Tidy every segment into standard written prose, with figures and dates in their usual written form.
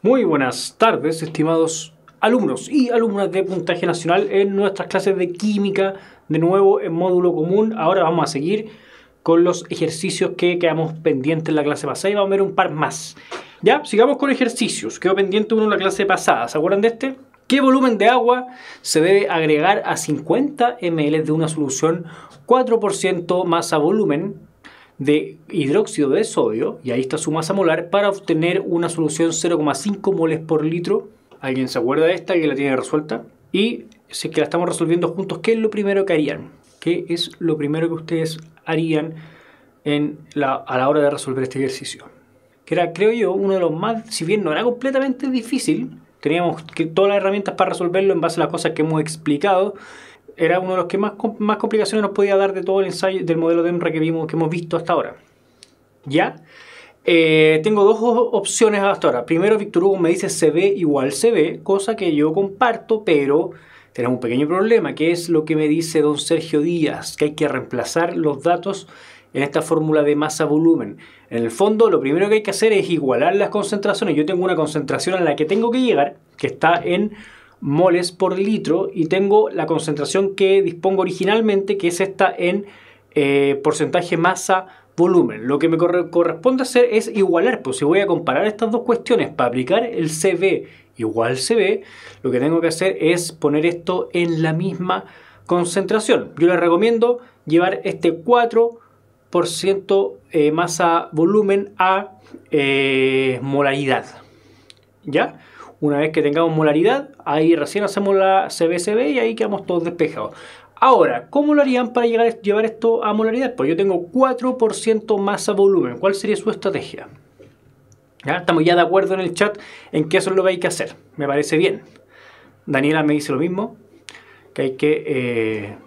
Muy buenas tardes, estimados alumnos y alumnas de puntaje nacional en nuestras clases de química, de nuevo en módulo común. Ahora vamos a seguir con los ejercicios que quedamos pendientes en la clase pasada y vamos a ver un par más. Ya, sigamos con ejercicios. Quedó pendiente uno en la clase pasada, ¿se acuerdan de este? ¿Qué volumen de agua se debe agregar a 50 ml de una solución 4% masa volumen de hidróxido de sodio, y ahí está su masa molar, para obtener una solución 0,5 moles por litro? ¿Alguien se acuerda de esta? ¿Alguien la tiene resuelta? Y si es que la estamos resolviendo juntos, ¿qué es lo primero que harían? ¿Qué es lo primero que ustedes harían a la hora de resolver este ejercicio? Que era, creo yo, uno de los más, si bien no era completamente difícil, teníamos todas las herramientas para resolverlo en base a las cosas que hemos explicado. Era uno de los que más complicaciones nos podía dar de todo el ensayo del modelo de EMRA que hemos visto hasta ahora. ¿Ya? Tengo dos opciones hasta ahora. Primero, Víctor Hugo me dice CB igual CB, cosa que yo comparto, pero tenemos un pequeño problema, que es lo que me dice don Sergio Díaz, que hay que reemplazar los datos en esta fórmula de masa-volumen. En el fondo, lo primero que hay que hacer es igualar las concentraciones. Yo tengo una concentración a la que tengo que llegar, que está en moles por litro, y tengo la concentración que dispongo originalmente, que es esta en porcentaje masa-volumen. Lo que me corresponde hacer es igualar, pues si voy a comparar estas dos cuestiones para aplicar el CB igual CB, lo que tengo que hacer es poner esto en la misma concentración. Yo les recomiendo llevar este 4% masa-volumen a molaridad. ¿Ya? Una vez que tengamos molaridad, ahí recién hacemos la CB-CB y ahí quedamos todos despejados. Ahora, ¿cómo lo harían para llevar esto a molaridad? Pues yo tengo 4% masa-volumen. ¿Cuál sería su estrategia? ¿Ya? Estamos ya de acuerdo en el chat en que eso es lo que hay que hacer. Me parece bien. Daniela me dice lo mismo, que hay que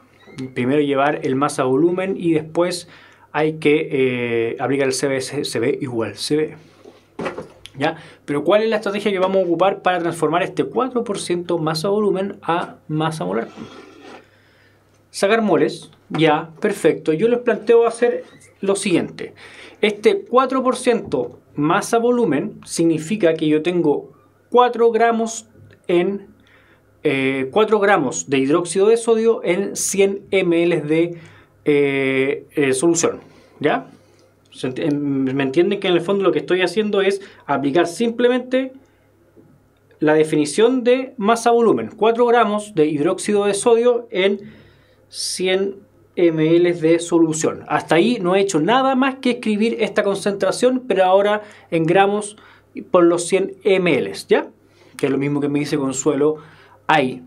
primero llevar el masa-volumen y después hay que aplicar el CB igual CB. ¿Ya? Pero ¿cuál es la estrategia que vamos a ocupar para transformar este 4% masa-volumen a masa molar? Sacar moles, ya, perfecto. Yo les planteo hacer lo siguiente. Este 4% masa-volumen significa que yo tengo 4 gramos de hidróxido de sodio en 100 ml de solución, ¿ya? ¿Me entienden que en el fondo lo que estoy haciendo es aplicar simplemente la definición de masa-volumen? 4 gramos de hidróxido de sodio en 100 ml de solución. Hasta ahí no he hecho nada más que escribir esta concentración, pero ahora en gramos por los 100 ml, ¿ya? Que es lo mismo que me dice Consuelo ahí.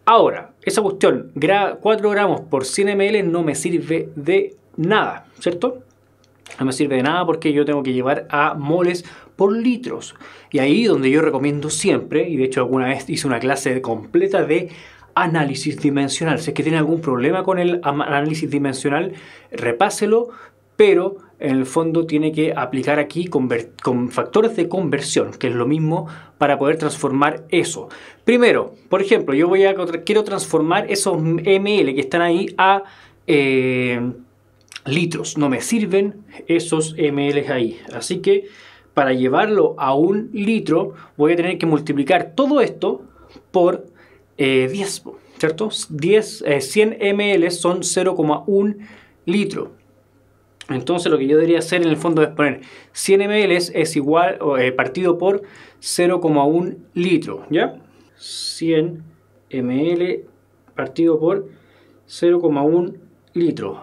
Ahora, esa cuestión, 4 gramos por 100 ml no me sirve de nada, ¿cierto? No me sirve de nada porque yo tengo que llevar a moles por litros. Y ahí donde yo recomiendo siempre, y de hecho alguna vez hice una clase completa de análisis dimensional. Si es que tiene algún problema con el análisis dimensional, repáselo, pero en el fondo tiene que aplicar aquí con factores de conversión, que es lo mismo para poder transformar eso. Primero, por ejemplo, yo quiero transformar esos ml que están ahí a litros. No me sirven esos ml ahí. Así que para llevarlo a 1 litro voy a tener que multiplicar todo esto por 10, ¿cierto? 100 ml son 0,1 litro. Entonces lo que yo debería hacer en el fondo es poner 100 ml es igual partido por 0,1 litro, ¿ya? 100 ml partido por 0,1 litro.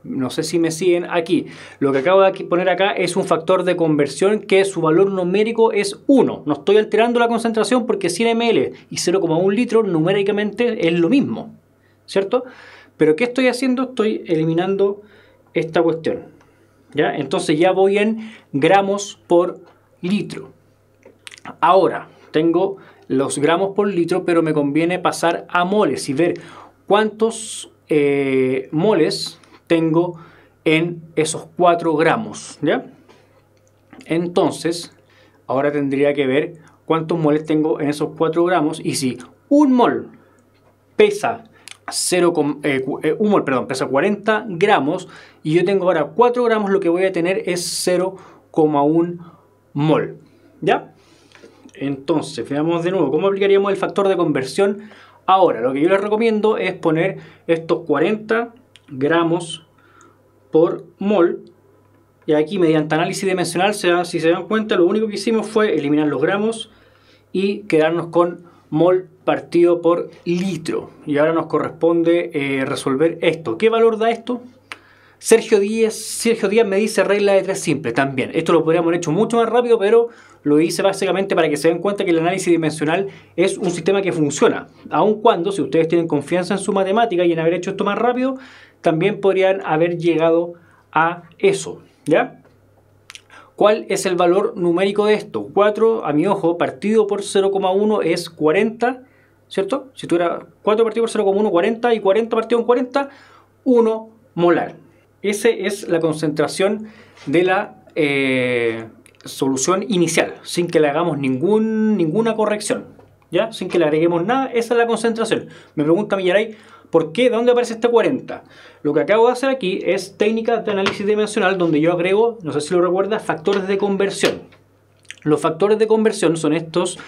No sé si me siguen aquí. Lo que acabo de poner acá es un factor de conversión que su valor numérico es 1. No estoy alterando la concentración porque 100 ml y 0,1 litro numéricamente es lo mismo, ¿cierto? Pero ¿qué estoy haciendo? Estoy eliminando esta cuestión, ¿ya? Entonces ya voy en gramos por litro. Ahora tengo los gramos por litro, pero me conviene pasar a moles y ver cuántos moles tengo en esos 4 gramos, ¿ya? Entonces, ahora tendría que ver cuántos moles tengo en esos 4 gramos y si un mol pesa 40 gramos y yo tengo ahora 4 gramos, lo que voy a tener es 0,1 mol, ¿ya? Entonces, veamos de nuevo cómo aplicaríamos el factor de conversión. Ahora, lo que yo les recomiendo es poner estos 40 gramos por mol. Y aquí, mediante análisis dimensional, si se dan cuenta, lo único que hicimos fue eliminar los gramos y quedarnos con mol partido por litro. Y ahora nos corresponde resolver esto. ¿Qué valor da esto? Sergio Díaz me dice regla de 3 simple también. Esto lo podríamos haber hecho mucho más rápido, pero lo hice básicamente para que se den cuenta que el análisis dimensional es un sistema que funciona. Aun cuando, si ustedes tienen confianza en su matemática y en haber hecho esto más rápido, también podrían haber llegado a eso, ¿ya? ¿Cuál es el valor numérico de esto? 4, a mi ojo, partido por 0,1 es 40, ¿cierto? Si tuviera 4 partido por 0,1, 40, y 40 partido en 40, 1 molar. Esa es la concentración de la solución inicial, sin que le hagamos ninguna corrección, ¿ya? Sin que le agreguemos nada, esa es la concentración. Me pregunta Millaray, ¿por qué? ¿De dónde aparece este 40? Lo que acabo de hacer aquí es técnica de análisis dimensional, donde yo agrego, no sé si lo recuerda, factores de conversión. Los factores de conversión son estas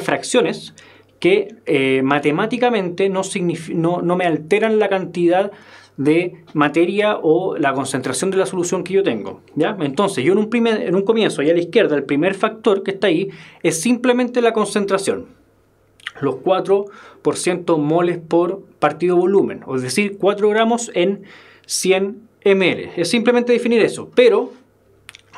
fracciones que matemáticamente no me alteran la cantidad de materia o la concentración de la solución que yo tengo, ¿ya? Entonces yo en un comienzo, ahí a la izquierda, el primer factor que está ahí es simplemente la concentración, los 4% moles por partido volumen, es decir, 4 gramos en 100 ml. Es simplemente definir eso, pero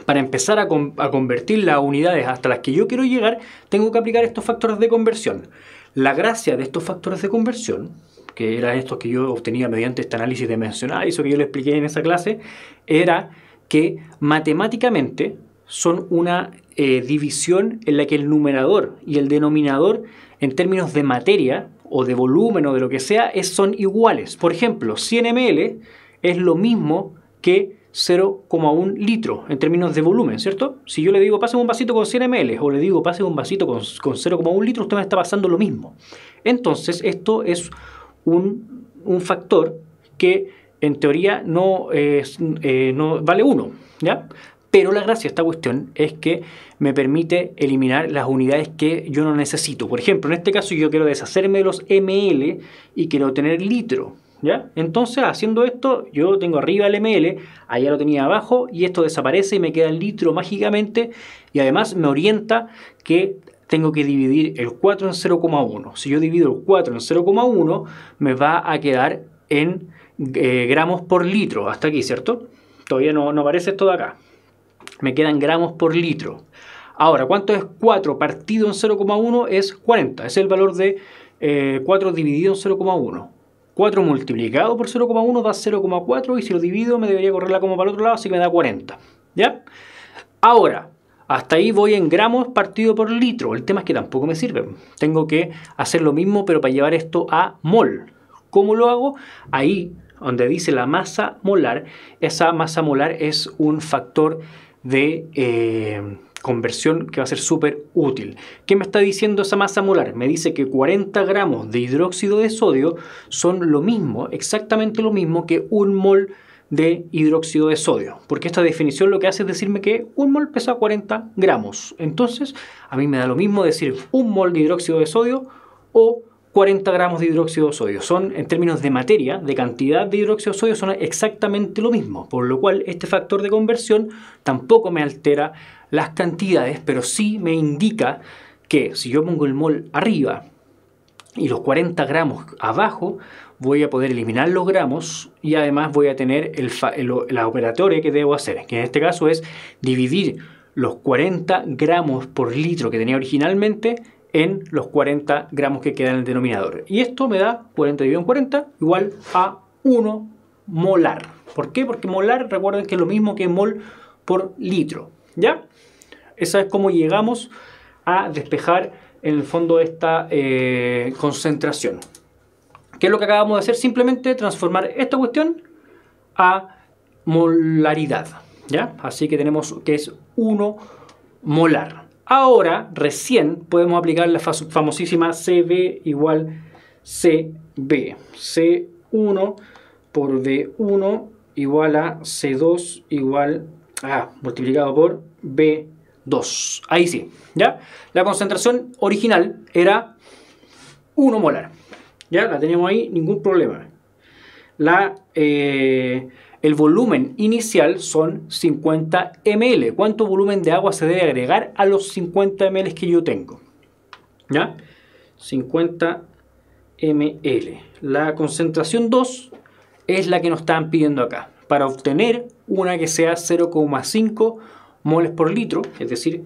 para empezar a convertir las unidades hasta las que yo quiero llegar, tengo que aplicar estos factores de conversión. La gracia de estos factores de conversión, que eran estos que yo obtenía mediante este análisis dimensional, eso que yo le expliqué en esa clase, era que matemáticamente son una división en la que el numerador y el denominador en términos de materia o de volumen o de lo que sea son iguales. Por ejemplo, 100 ml es lo mismo que 0,1 litro en términos de volumen, ¿cierto? Si yo le digo pase un vasito con 100 ml o le digo pase un vasito con 0,1 litro, usted me está pasando lo mismo. Entonces esto es un factor que en teoría no vale 1, ¿ya? Pero la gracia de esta cuestión es que me permite eliminar las unidades que yo no necesito. Por ejemplo, en este caso yo quiero deshacerme de los ml y quiero tener litro, ¿ya? Entonces, haciendo esto, yo tengo arriba el ml, allá lo tenía abajo, y esto desaparece y me queda el litro mágicamente, y además me orienta que tengo que dividir el 4 en 0,1. Si yo divido el 4 en 0,1, me va a quedar en gramos por litro, hasta aquí, ¿cierto? Todavía no aparece esto de acá. Me quedan gramos por litro. Ahora, ¿cuánto es 4 partido en 0,1? Es 40. Es el valor de 4 dividido en 0,1. 4 multiplicado por 0,1 da 0,4 y si lo divido me debería correrla como para el otro lado, así que me da 40. ¿Ya? Ahora, hasta ahí voy en gramos partido por litro. El tema es que tampoco me sirve. Tengo que hacer lo mismo, pero para llevar esto a mol. ¿Cómo lo hago? Ahí, donde dice la masa molar, esa masa molar es un factor de conversión que va a ser súper útil. ¿Qué me está diciendo esa masa molar? Me dice que 40 gramos de hidróxido de sodio son lo mismo, exactamente lo mismo que un mol de hidróxido de sodio, porque esta definición lo que hace es decirme que un mol pesa 40 gramos. Entonces a mí me da lo mismo decir un mol de hidróxido de sodio o 40 gramos de hidróxido de sodio. Son, en términos de materia, de cantidad de hidróxido de sodio, son exactamente lo mismo, por lo cual este factor de conversión tampoco me altera las cantidades, pero sí me indica que si yo pongo el mol arriba y los 40 gramos abajo, voy a poder eliminar los gramos y además voy a tener la operatoria que debo hacer, que en este caso es dividir los 40 gramos por litro que tenía originalmente en los 40 gramos que quedan en el denominador. Y esto me da 40 dividido en 40 igual a 1 molar. ¿Por qué? Porque molar, recuerden que es lo mismo que mol por litro. ¿Ya? Esa es como llegamos a despejar en el fondo esta concentración. ¿Qué es lo que acabamos de hacer? Simplemente transformar esta cuestión a molaridad, ¿ya? Así que tenemos que es 1 molar. Ahora, recién podemos aplicar la famosísima CB igual CB. C1 por B1 igual a C2 igual a multiplicado por B2. 2. Ahí sí, ¿ya? La concentración original era 1 molar. Ya, la teníamos ahí, ningún problema. El volumen inicial son 50 ml. ¿Cuánto volumen de agua se debe agregar a los 50 ml que yo tengo? ¿Ya? 50 ml. La concentración 2 es la que nos estaban pidiendo acá. Para obtener una que sea 0,5 moles por litro, es decir,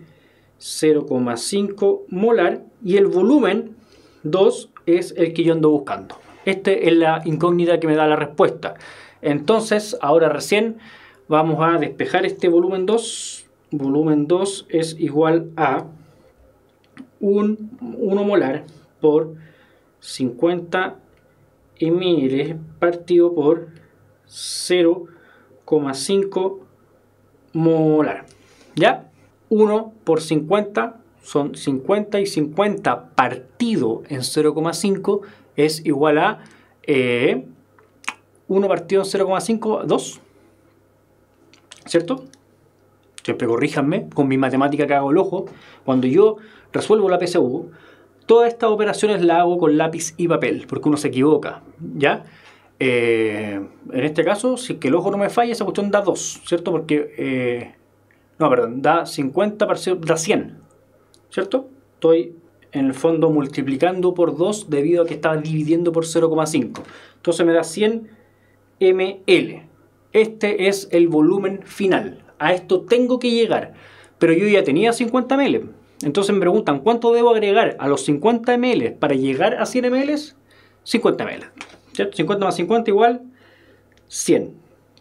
0,5 molar. Y el volumen 2 es el que yo ando buscando. Esta es la incógnita que me da la respuesta. Entonces, ahora recién vamos a despejar este volumen 2. Volumen 2 es igual a 1 molar por 50 ml partido por 0,5 molar. ¿Ya? 1 por 50 son 50 y 50 partido en 0,5 es igual a 1 partido en 0,5, 2. ¿Cierto? Siempre corríjanme con mi matemática que hago el ojo. Cuando yo resuelvo la PSU, todas estas operaciones las hago con lápiz y papel, porque uno se equivoca, ¿ya? En este caso, si es que el ojo no me falla, esa cuestión da 2, ¿cierto? Porque, no, perdón, da 50 partido, da 100, ¿cierto? Estoy en el fondo multiplicando por 2 debido a que estaba dividiendo por 0,5. Entonces me da 100 ml. Este es el volumen final. A esto tengo que llegar. Pero yo ya tenía 50 ml. Entonces me preguntan, ¿cuánto debo agregar a los 50 ml para llegar a 100 ml? 50 ml. ¿Cierto? 50 más 50 igual 100.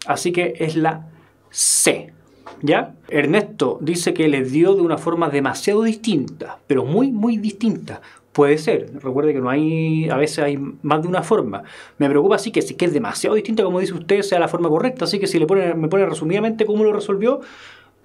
Así que es la C. ¿Ya? Ernesto dice que les dio de una forma demasiado distinta, pero muy, muy distinta. Puede ser. Recuerde que no hay, a veces hay más de una forma. Me preocupa así que si es demasiado distinta, como dice usted, sea la forma correcta. Así que si me pone resumidamente cómo lo resolvió,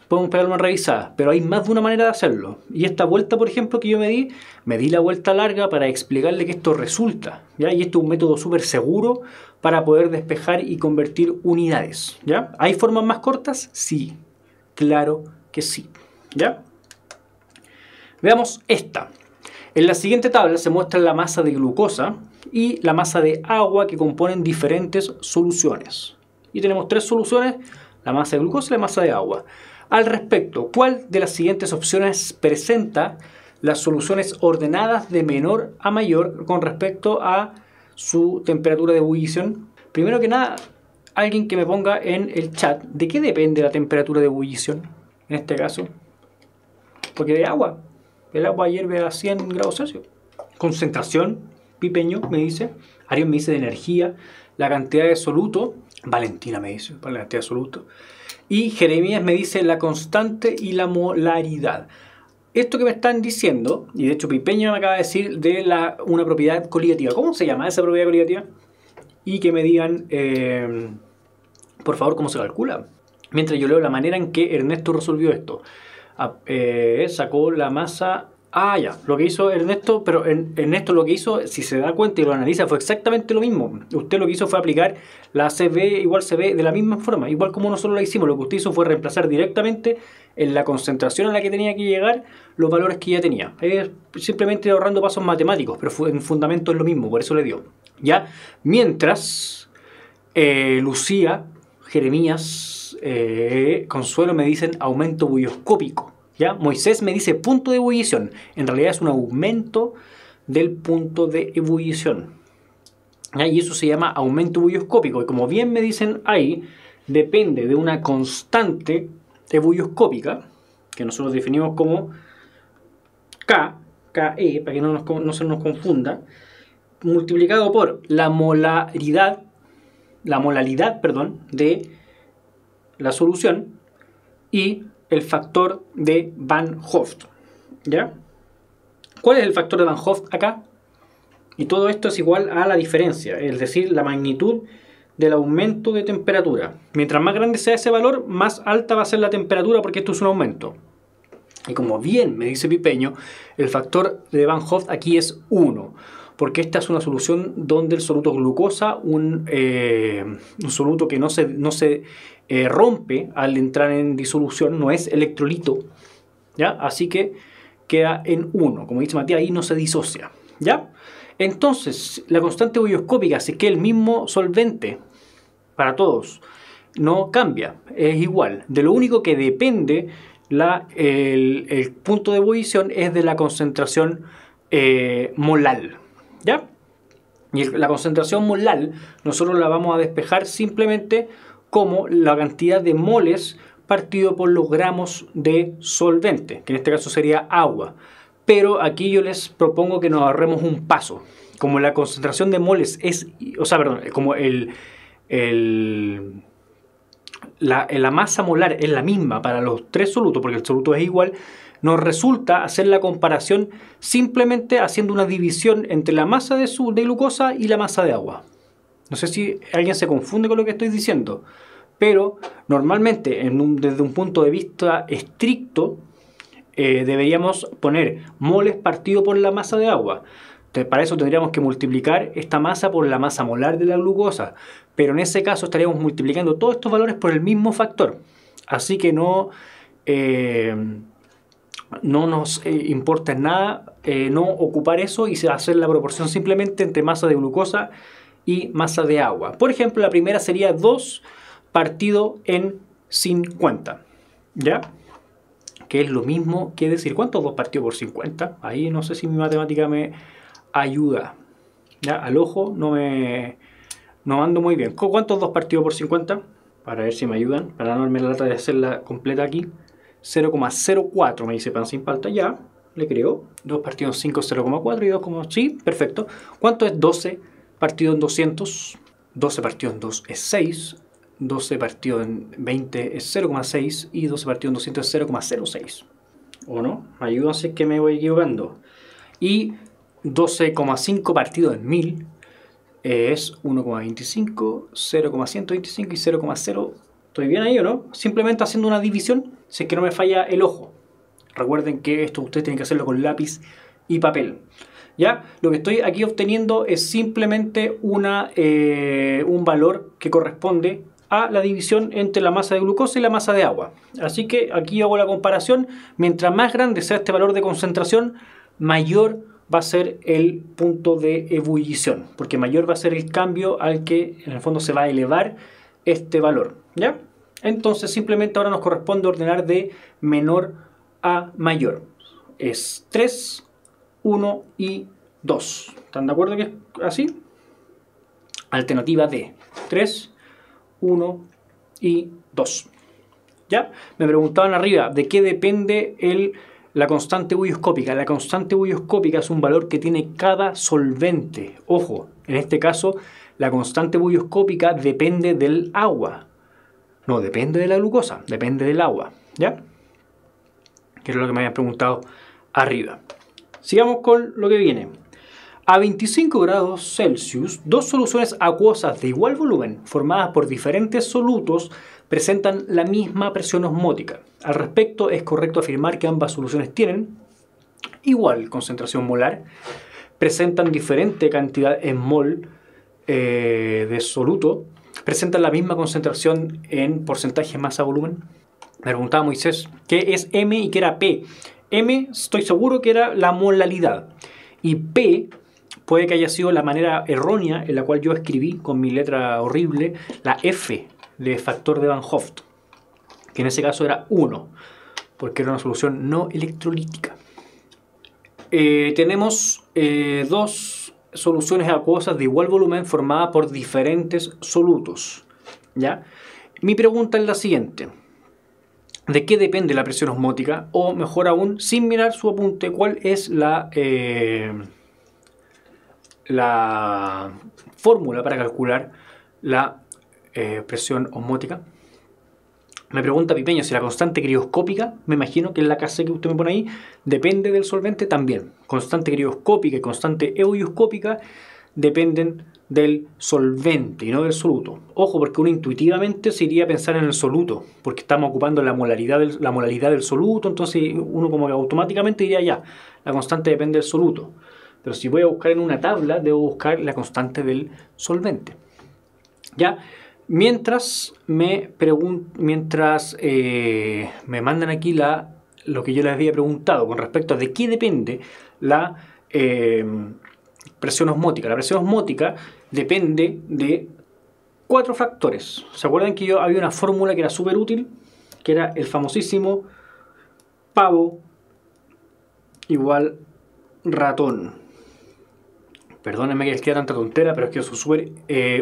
podemos pegarle una revisada. Pero hay más de una manera de hacerlo. Y esta vuelta, por ejemplo, que yo me di la vuelta larga para explicarle que esto resulta, ¿ya? Y esto es un método súper seguro para poder despejar y convertir unidades, ¿ya? ¿Hay formas más cortas? Sí. Claro que sí, ¿ya? Veamos esta. En la siguiente tabla se muestra la masa de glucosa y la masa de agua que componen diferentes soluciones. Y tenemos tres soluciones, la masa de glucosa y la masa de agua. Al respecto, ¿cuál de las siguientes opciones presenta las soluciones ordenadas de menor a mayor con respecto a su temperatura de ebullición? Primero que nada, alguien que me ponga en el chat de qué depende la temperatura de ebullición en este caso. Porque de agua. El agua hierve a 100 grados Celsius. Concentración, Pipeño me dice. Arión me dice de energía. La cantidad de soluto. Valentina me dice la cantidad de soluto. Y Jeremías me dice la constante y la molaridad. Esto que me están diciendo, y de hecho Pipeño me acaba de decir de una propiedad coligativa. ¿Cómo se llama esa propiedad coligativa? Y que me digan, por favor, cómo se calcula. Mientras yo leo la manera en que Ernesto resolvió esto. Sacó la masa. Ya, lo que hizo Ernesto, pero Ernesto lo que hizo, si se da cuenta y lo analiza, fue exactamente lo mismo. Usted lo que hizo fue aplicar la CB igual CB de la misma forma, igual como nosotros lo hicimos. Lo que usted hizo fue reemplazar directamente en la concentración a la que tenía que llegar los valores que ya tenía. Simplemente ahorrando pasos matemáticos, pero en fundamento es lo mismo, por eso le dio. ¿Ya? Mientras Lucía, Jeremías, Consuelo me dicen aumento bulloscópico. ¿Ya? Moisés me dice punto de ebullición. En realidad es un aumento del punto de ebullición. ¿Ya? Y eso se llama aumento bulloscópico. Y como bien me dicen ahí, depende de una constante ebullioscópica, que nosotros definimos como KE, para que no se nos confunda, multiplicado por la molaridad de la solución y el factor de Van Hoft. ¿Ya? ¿Cuál es el factor de Van Hoft acá? Y todo esto es igual a la diferencia, es decir, la magnitud del aumento de temperatura. Mientras más grande sea ese valor, más alta va a ser la temperatura porque esto es un aumento. Y como bien me dice Pipeño, el factor de Van Hoft aquí es 1. Porque esta es una solución donde el soluto glucosa, un soluto que no se rompe al entrar en disolución, no es electrolito, ¿ya? Así que queda en 1. Como dice Matías, ahí no se disocia, ¿ya? Entonces, la constante bulloscópica, si es que el mismo solvente para todos no cambia, es igual. De lo único que depende el punto de ebullición es de la concentración molal, ¿ya? Y la concentración molal nosotros la vamos a despejar simplemente como la cantidad de moles partido por los gramos de solvente, que en este caso sería agua. Pero aquí yo les propongo que nos ahorremos un paso. Como la concentración de moles es, o sea, perdón, como la masa molar es la misma para los tres solutos, porque el soluto es igual, nos resulta hacer la comparación simplemente haciendo una división entre la masa de glucosa y la masa de agua. No sé si alguien se confunde con lo que estoy diciendo, pero normalmente desde un punto de vista estricto deberíamos poner moles partido por la masa de agua. Entonces, para eso tendríamos que multiplicar esta masa por la masa molar de la glucosa, pero en ese caso estaríamos multiplicando todos estos valores por el mismo factor. Así que no nos importa en nada no ocupar eso y hacer la proporción simplemente entre masa de glucosa y masa de agua. Por ejemplo, la primera sería 2 partido en 50, ¿ya? Que es lo mismo que decir, ¿cuánto es 2 partido por 50? Ahí no sé si mi matemática me ayuda, ¿ya? Al ojo no ando muy bien. ¿Cuánto es 2 partido por 50? Para ver si me ayudan, para no darme la lata de hacerla completa aquí. 0,04 me dice pan sin palta, ya, le creo. 2 partido en 5 es 0,4 y 2, sí, perfecto. ¿Cuánto es 12 partido en 200? 12 partido en 2 es 6. 12 partido en 20 es 0,6 y 12 partido en 200 es 0,06. ¿O no? Ayúdenme si es que me voy equivocando. Y 12,5 partido en 1000 es 1,25, 0,125 y 0,0. ¿Estoy bien ahí o no? Simplemente haciendo una división, si es que no me falla el ojo. Recuerden que esto ustedes tienen que hacerlo con lápiz y papel. ¿Ya? Lo que estoy aquí obteniendo es simplemente un valor que corresponde a la división entre la masa de glucosa y la masa de agua. Así que aquí hago la comparación. Mientras más grande sea este valor de concentración, mayor va a ser el punto de ebullición, porque mayor va a ser el cambio al que en el fondo se va a elevar este valor, ¿ya? Entonces simplemente ahora nos corresponde ordenar de menor a mayor. Es 3, 1 y 2. ¿Están de acuerdo que es así? Alternativa D. 3, 1 y 2. ¿Ya? Me preguntaban arriba de qué depende la constante bulloscópica. La constante bulloscópica es un valor que tiene cada solvente. Ojo, en este caso la constante bulloscópica depende del agua. No depende de la glucosa, depende del agua. ¿Ya? Que es lo que me habían preguntado arriba. Sigamos con lo que viene. A 25 grados Celsius, dos soluciones acuosas de igual volumen, formadas por diferentes solutos, presentan la misma presión osmótica. Al respecto, es correcto afirmar que ambas soluciones tienen igual concentración molar, presentan diferente cantidad en mol de soluto, presentan la misma concentración en porcentaje masa-volumen. Me preguntaba Moisés qué es M y qué era P. M estoy seguro que era la molalidad y P puede que haya sido la manera errónea en la cual yo escribí con mi letra horrible la F de factor de Van Hoft, que en ese caso era 1, porque era una solución no electrolítica. Tenemos dos soluciones acuosas de igual volumen formadas por diferentes solutos, ¿ya? Mi pregunta es la siguiente. ¿De qué depende la presión osmótica? O mejor aún, sin mirar su apunte, ¿cuál es la fórmula para calcular la presión osmótica? Me pregunta Pipeño si la constante crioscópica, me imagino que es la KC que usted me pone ahí, depende del solvente también. Constante crioscópica y constante ebullioscópica dependen del solvente y no del soluto. Ojo, porque uno intuitivamente se iría a pensar en el soluto, porque estamos ocupando la molaridad del soluto, entonces uno como que automáticamente diría ya, la constante depende del soluto. Pero si voy a buscar en una tabla, debo buscar la constante del solvente. ¿Ya? Mientras me mandan aquí la lo que yo les había preguntado con respecto a de qué depende la presión osmótica. La presión osmótica depende de 4 factores. ¿Se acuerdan que yo había una fórmula que era súper útil? Que era el famosísimo pavo igual ratón. Perdónenme que les quede tanta tontera, pero es que eso es súper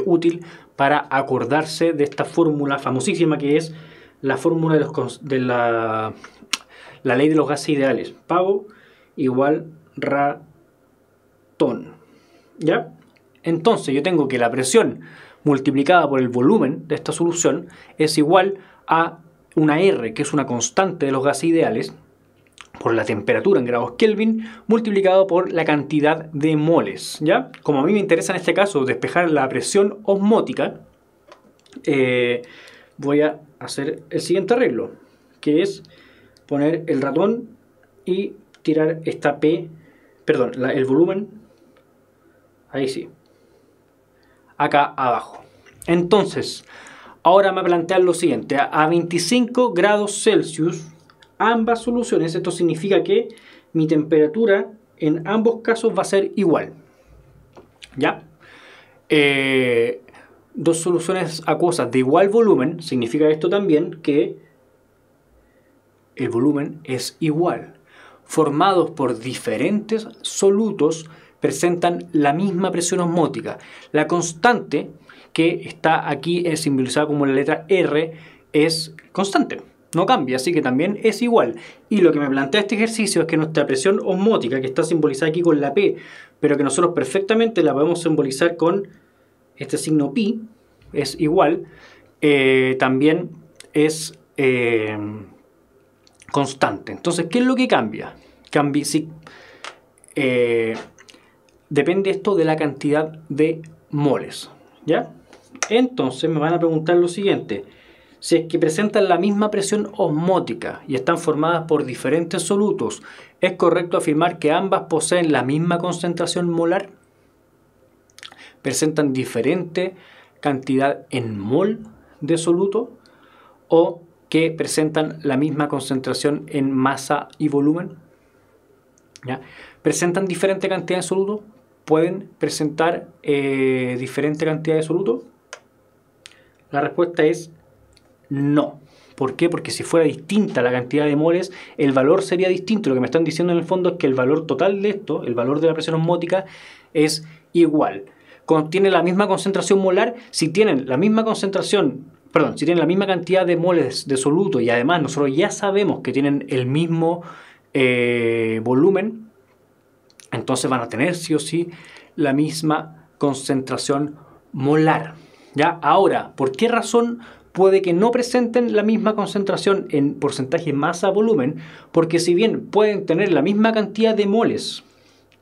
útil para acordarse de esta fórmula famosísima que es la fórmula de la ley de los gases ideales. Pavo igual ratón. ¿Ya? Entonces yo tengo que la presión multiplicada por el volumen de esta solución es igual a una R, que es una constante de los gases ideales, por la temperatura en grados Kelvin, multiplicado por la cantidad de moles. ¿Ya? Como a mí me interesa en este caso despejar la presión osmótica, voy a hacer el siguiente arreglo, que es poner el ratón y tirar esta P, perdón, el volumen, ahí sí, acá abajo. Entonces, ahora me plantean lo siguiente, a 25 grados Celsius, ambas soluciones, esto significa que mi temperatura en ambos casos va a ser igual. ¿Ya? Dos soluciones acuosas de igual volumen, significa esto también que el volumen es igual. Formados por diferentes solutos, presentan la misma presión osmótica. La constante que está aquí es simbolizada como la letra R, es constante, no cambia, así que también es igual. Y lo que me plantea este ejercicio es que nuestra presión osmótica, que está simbolizada aquí con la P, pero que nosotros perfectamente la podemos simbolizar con este signo pi, es igual, también es constante. Entonces, ¿qué es lo que cambia? Depende esto de la cantidad de moles, ¿ya? Entonces me van a preguntar lo siguiente: si es que presentan la misma presión osmótica y están formadas por diferentes solutos, ¿es correcto afirmar que ambas poseen la misma concentración molar? ¿Presentan diferente cantidad en mol de soluto? ¿O que presentan la misma concentración en masa y volumen? ¿Ya? ¿Presentan diferente cantidad de soluto? ¿Pueden presentar diferente cantidad de soluto? La respuesta es no. ¿Por qué? Porque si fuera distinta la cantidad de moles, el valor sería distinto. Lo que me están diciendo en el fondo es que el valor total de esto, el valor de la presión osmótica, es igual. Contiene la misma concentración molar. Si tienen la misma concentración, perdón, si tienen la misma cantidad de moles de soluto y además nosotros ya sabemos que tienen el mismo volumen, entonces van a tener sí o sí la misma concentración molar. ¿Ya? Ahora, ¿por qué razón puede que no presenten la misma concentración en porcentaje masa-volumen? Porque si bien pueden tener la misma cantidad de moles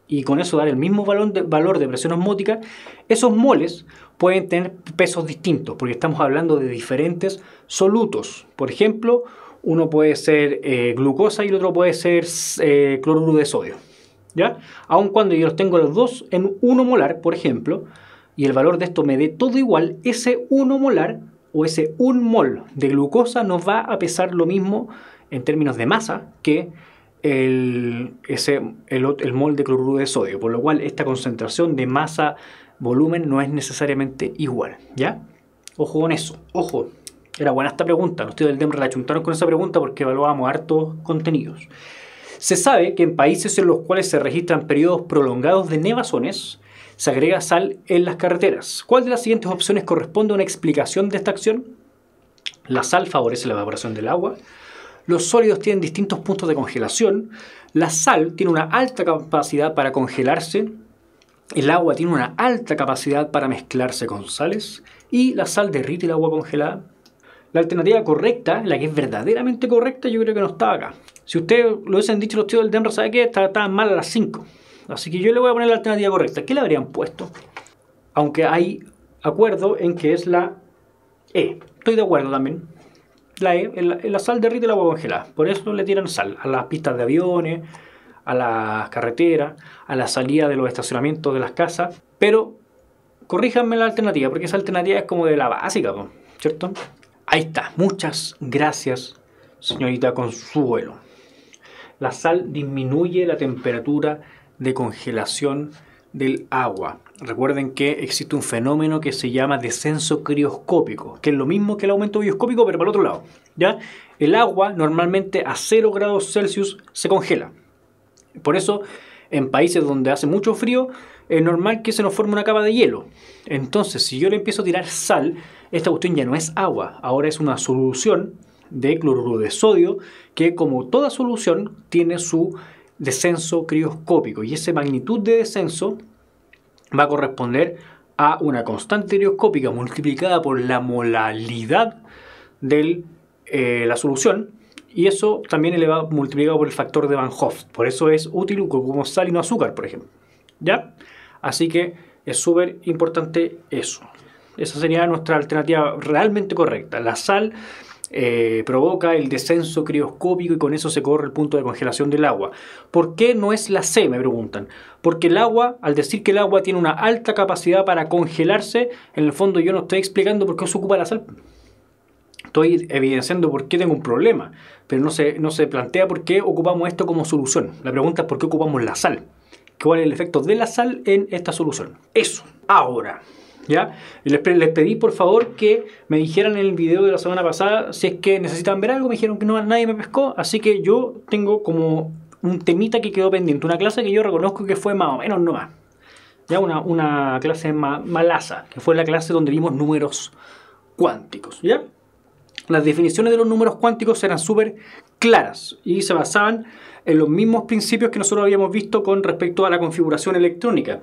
y con eso dar el mismo valor de presión osmótica, esos moles pueden tener pesos distintos, porque estamos hablando de diferentes solutos. Por ejemplo, uno puede ser glucosa y el otro puede ser cloruro de sodio. ¿Ya? Aun cuando yo los tengo los dos en 1 molar, por ejemplo, y el valor de esto me dé todo igual, ese 1 molar o ese 1 mol de glucosa nos va a pesar lo mismo en términos de masa que el mol de cloruro de sodio, por lo cual esta concentración de masa-volumen no es necesariamente igual. ¿Ya? Ojo con eso, ojo. Era buena esta pregunta, los tíos del DEMRE la achuntaron con esa pregunta porque evaluábamos hartos contenidos. Se sabe que en países en los cuales se registran periodos prolongados de nevazones, se agrega sal en las carreteras. ¿Cuál de las siguientes opciones corresponde a una explicación de esta acción? La sal favorece la evaporación del agua. Los sólidos tienen distintos puntos de congelación. La sal tiene una alta capacidad para congelarse. El agua tiene una alta capacidad para mezclarse con sales. Y la sal derrite el agua congelada. La alternativa correcta, la que es verdaderamente correcta, yo creo que no estaba acá. Si ustedes lo hubiesen dicho los tíos del DEMRE, ¿sabe qué? Estaban mal a las 5. Así que yo le voy a poner la alternativa correcta. ¿Qué le habrían puesto? Aunque hay acuerdo en que es la E. Estoy de acuerdo también. La E, en la sal derrite el agua congelada. Por eso le tiran sal a las pistas de aviones, a las carreteras, a la salida de los estacionamientos de las casas. Pero corríjanme la alternativa, porque esa alternativa es como de la básica, ¿cierto? Ahí está. Muchas gracias, señorita Consuelo. la sal disminuye la temperatura de congelación del agua. Recuerden que existe un fenómeno que se llama descenso crioscópico, que es lo mismo que el aumento bioscópico, pero para el otro lado, ¿ya? El agua normalmente a 0 grados Celsius se congela. Por eso, en países donde hace mucho frío, es normal que se nos forme una capa de hielo. Entonces, si yo le empiezo a tirar sal, esta cuestión ya no es agua, ahora es una solución de cloruro de sodio, que como toda solución tiene su descenso crioscópico, y esa magnitud de descenso va a corresponder a una constante crioscópica multiplicada por la molaridad de la solución, y eso también elevado multiplicado por el factor de Van Hoff. Por eso es útil como sal y no azúcar, por ejemplo, ¿ya? Así que es súper importante eso. Esa sería nuestra alternativa realmente correcta. La sal provoca el descenso crioscópico y con eso se corre el punto de congelación del agua. ¿Por qué no es la C?, me preguntan. Porque el agua, al decir que el agua tiene una alta capacidad para congelarse, en el fondo yo no estoy explicando por qué se ocupa la sal. Estoy evidenciando por qué tengo un problema, pero no se plantea por qué ocupamos esto como solución. La pregunta es por qué ocupamos la sal. ¿Cuál es el efecto de la sal en esta solución? Eso. Ahora, ¿ya? Les pedí por favor que me dijeran en el video de la semana pasada si es que necesitan ver algo. Me dijeron que no, nadie me pescó, así que yo tengo como un temita que quedó pendiente. Una clase que yo reconozco que fue más o menos nomás. Ya una clase malaza, que fue la clase donde vimos números cuánticos, ¿ya? Las definiciones de los números cuánticos eran súper claras y se basaban en los mismos principios que nosotros habíamos visto con respecto a la configuración electrónica.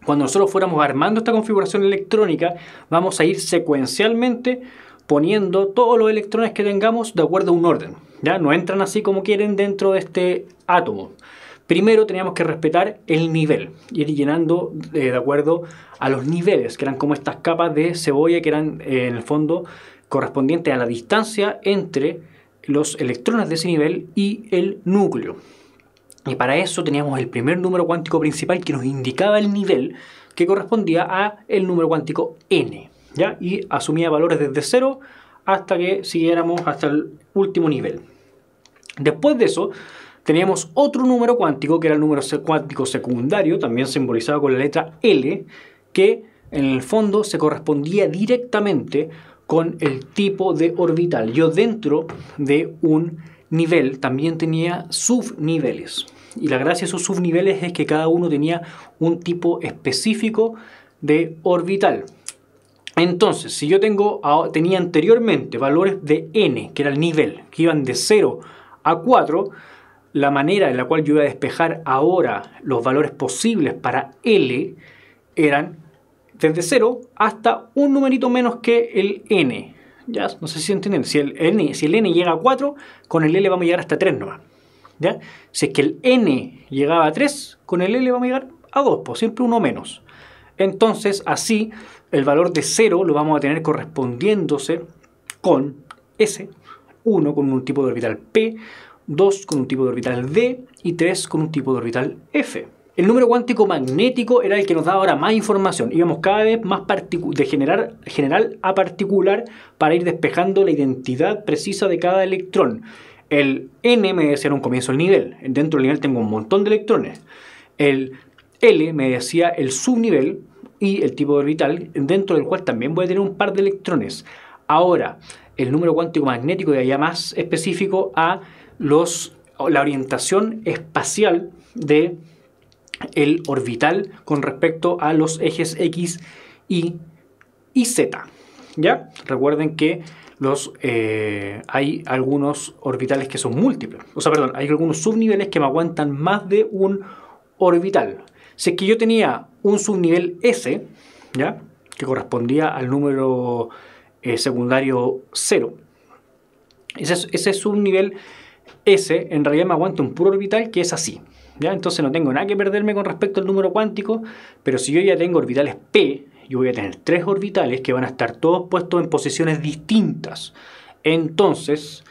Cuando nosotros fuéramos armando esta configuración electrónica, vamos a ir secuencialmente poniendo todos los electrones que tengamos de acuerdo a un orden, ¿ya? No entran así como quieren dentro de este átomo. Primero teníamos que respetar el nivel, ir llenando de acuerdo a los niveles, que eran como estas capas de cebolla que eran en el fondo correspondientes a la distancia entre los electrones de ese nivel y el núcleo. Y para eso teníamos el primer número cuántico principal que nos indicaba el nivel, que correspondía a el número cuántico n, ¿ya? Y asumía valores desde 0 hasta que siguiéramos hasta el último nivel. Después de eso teníamos otro número cuántico que era el número cuántico secundario, también simbolizado con la letra L, que en el fondo se correspondía directamente con el tipo de orbital. Yo dentro de un nivel también tenía subniveles. Y la gracia de esos subniveles es que cada uno tenía un tipo específico de orbital. Entonces, si yo tenía anteriormente valores de n, que era el nivel, que iban de 0 a 4, la manera en la cual yo iba a despejar ahora los valores posibles para L eran desde 0 hasta un numerito menos que el n. ¿Ya? No sé si entienden. Si el n llega a 4, con el L vamos a llegar hasta 3 nomás. ¿Ya? Si es que el n llegaba a 3, con el L vamos a llegar a 2, pues siempre uno menos. Entonces, así, el valor de 0 lo vamos a tener correspondiéndose con S, 1 con un tipo de orbital P, 2 con un tipo de orbital D y 3 con un tipo de orbital F. El número cuántico magnético era el que nos daba ahora más información. Íbamos cada vez más de general a particular para ir despejando la identidad precisa de cada electrón. El N me decía en un comienzo el nivel. Dentro del nivel tengo un montón de electrones. El L me decía el subnivel y el tipo de orbital, dentro del cual también voy a tener un par de electrones. Ahora, el número cuántico magnético ya más específico a la orientación espacial de el orbital con respecto a los ejes X y Z. ¿Ya? Recuerden que hay algunos orbitales que son múltiples. Hay algunos subniveles que me aguantan más de un orbital. Si es que yo tenía un subnivel S, ¿ya? Que correspondía al número secundario 0, ese subnivel S en realidad me aguanta un puro orbital que es así. ¿Ya? Entonces no tengo nada que perderme con respecto al número cuántico, pero si yo ya tengo orbitales P, yo voy a tener 3 orbitales que van a estar todos puestos en posiciones distintas. Entonces,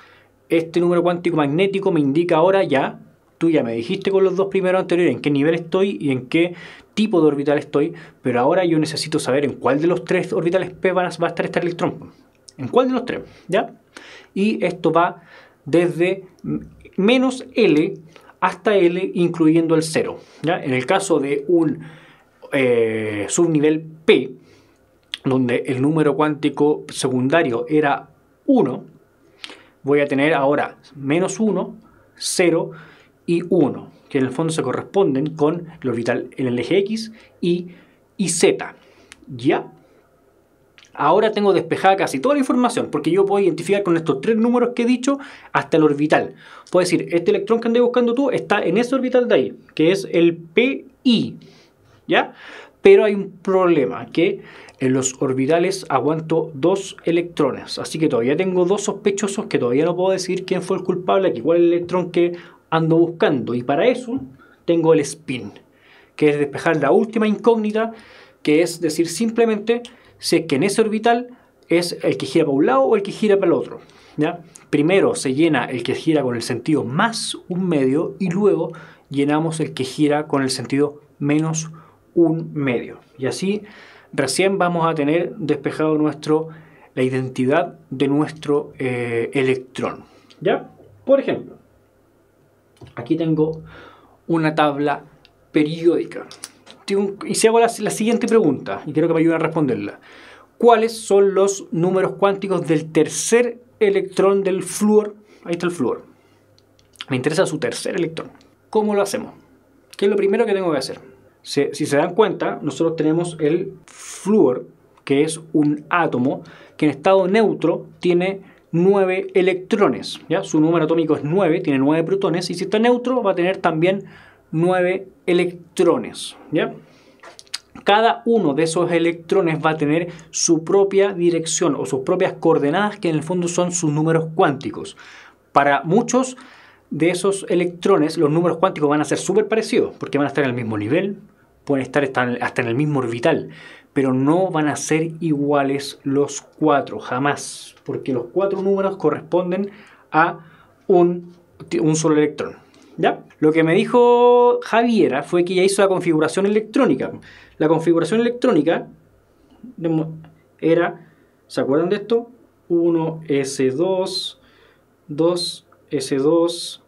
este número cuántico magnético me indica ahora ya, tú ya me dijiste con los dos primeros anteriores en qué nivel estoy y en qué tipo de orbital estoy, pero ahora yo necesito saber en cuál de los 3 orbitales P va a estar este electrón. ¿En cuál de los 3? ¿Ya? Y esto va desde menos L hasta L, incluyendo el 0. ¿Ya? En el caso de un subnivel P, donde el número cuántico secundario era 1, voy a tener ahora menos 1, 0 y 1, que en el fondo se corresponden con el orbital en el eje X y Z. ¿Ya? Ahora tengo despejada casi toda la información, porque yo puedo identificar con estos 3 números que he dicho hasta el orbital. Puedo decir, este electrón que andé buscando tú está en ese orbital de ahí, que es el PI. ¿Ya? Pero hay un problema, que en los orbitales aguanto 2 electrones. Así que todavía tengo 2 sospechosos que todavía no puedo decir quién fue el culpable aquí, cuál es el electrón que ando buscando. Y para eso tengo el spin, que es despejar la última incógnita, que es decir simplemente si es que en ese orbital es el que gira para un lado o el que gira para el otro. ¿Ya? Primero se llena el que gira con el sentido más un medio y luego llenamos el que gira con el sentido menos un medio. Y así recién vamos a tener despejado la identidad de nuestro electrón. ¿Ya? Por ejemplo, aquí tengo una tabla periódica. Y si hago la siguiente pregunta, y quiero que me ayuden a responderla. ¿Cuáles son los números cuánticos del tercer electrón del flúor? Ahí está el flúor. Me interesa su tercer electrón. ¿Cómo lo hacemos? ¿Qué es lo primero que tengo que hacer? Si se dan cuenta, nosotros tenemos el flúor, que es un átomo que en estado neutro tiene 9 electrones. ¿Ya? Su número atómico es 9, tiene 9 protones, y si está neutro va a tener también 9 electrones. ¿Ya? Cada uno de esos electrones va a tener su propia dirección o sus propias coordenadas, que en el fondo son sus números cuánticos. Para muchos de esos electrones, los números cuánticos van a ser súper parecidos, porque van a estar en el mismo nivel, pueden estar hasta en el mismo orbital, pero no van a ser iguales los 4, jamás, porque los 4 números corresponden a un solo electrón. ¿Ya? Lo que me dijo Javiera fue que ella hizo la configuración electrónica. La configuración electrónica era, ¿se acuerdan de esto? 1s2, 2s2,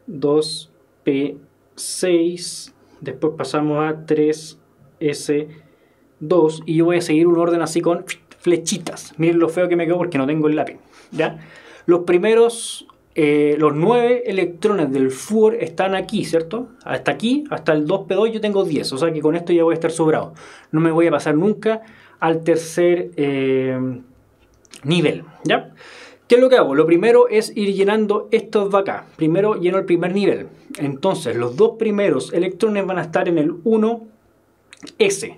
2p6, después pasamos a 3s2, y yo voy a seguir un orden así con flechitas. Miren lo feo que me quedó porque no tengo el lápiz. ¿Ya? Los primeros... los 9 electrones del flúor están aquí, ¿cierto? Hasta aquí, hasta el 2p2 yo tengo 10, o sea que con esto ya voy a estar sobrado. No me voy a pasar nunca al tercer nivel, ¿ya? ¿Qué es lo que hago? Lo primero es ir llenando estos de acá. Primero lleno el primer nivel. Entonces los 2 primeros electrones van a estar en el 1s.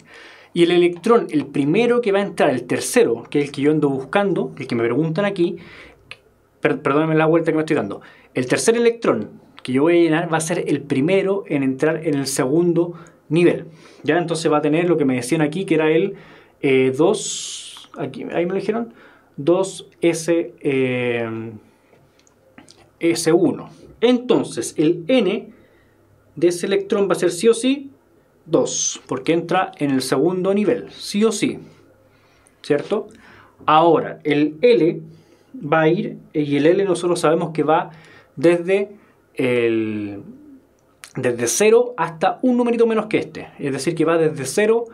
Y el electrón, el primero que va a entrar, el tercero, que es el que yo ando buscando, el que me preguntan aquí, perdónenme la vuelta que me estoy dando. El tercer electrón que yo voy a llenar va a ser el primero en entrar en el segundo nivel. ¿Ya? Entonces va a tener lo que me decían aquí, que era el 2... aquí, ahí me lo dijeron. 2S1. Entonces el N de ese electrón va a ser sí o sí 2, porque entra en el segundo nivel, sí o sí. ¿Cierto? Ahora, el L va a ir, y el L nosotros sabemos que va desde 0 hasta un numerito menos que este, es decir que va desde 0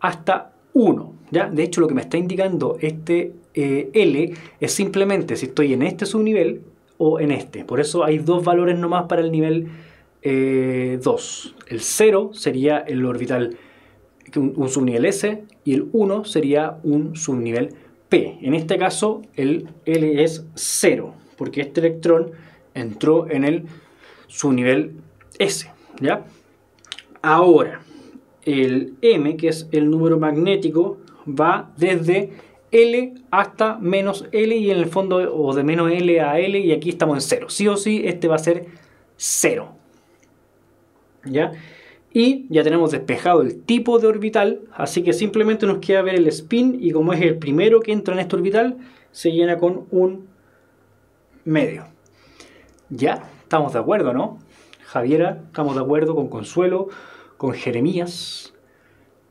hasta 1, ¿ya? De hecho lo que me está indicando este L es simplemente si estoy en este subnivel o en este, por eso hay 2 valores nomás para el nivel 2, el 0 sería el orbital, un subnivel S, y el 1 sería un subnivel P. En este caso el L es 0, porque este electrón entró en el subnivel S, ¿ya? Ahora, el M, que es el número magnético, va desde L hasta menos L, y en el fondo, o de menos L a L, y aquí estamos en 0. Sí o sí, este va a ser 0, ¿ya? Y ya tenemos despejado el tipo de orbital, así que simplemente nos queda ver el spin, y como es el primero que entra en este orbital, se llena con un medio. Ya, estamos de acuerdo, ¿no? Javiera, estamos de acuerdo, con Consuelo, con Jeremías,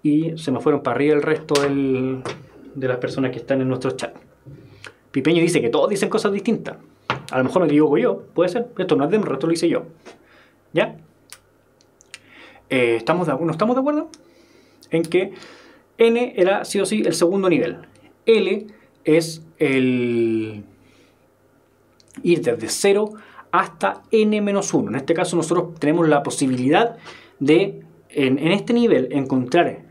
y se me fueron para arriba el resto de las personas que están en nuestro chat. Pipeño dice que todos dicen cosas distintas. A lo mejor me equivoco yo, puede ser. Esto no es de un resto, lo hice yo. ¿Ya? ¿Estamos de acuerdo? En que N era sí o sí el segundo nivel. L es el ir desde 0 hasta n-1. En este caso nosotros tenemos la posibilidad de, en este nivel, encontrar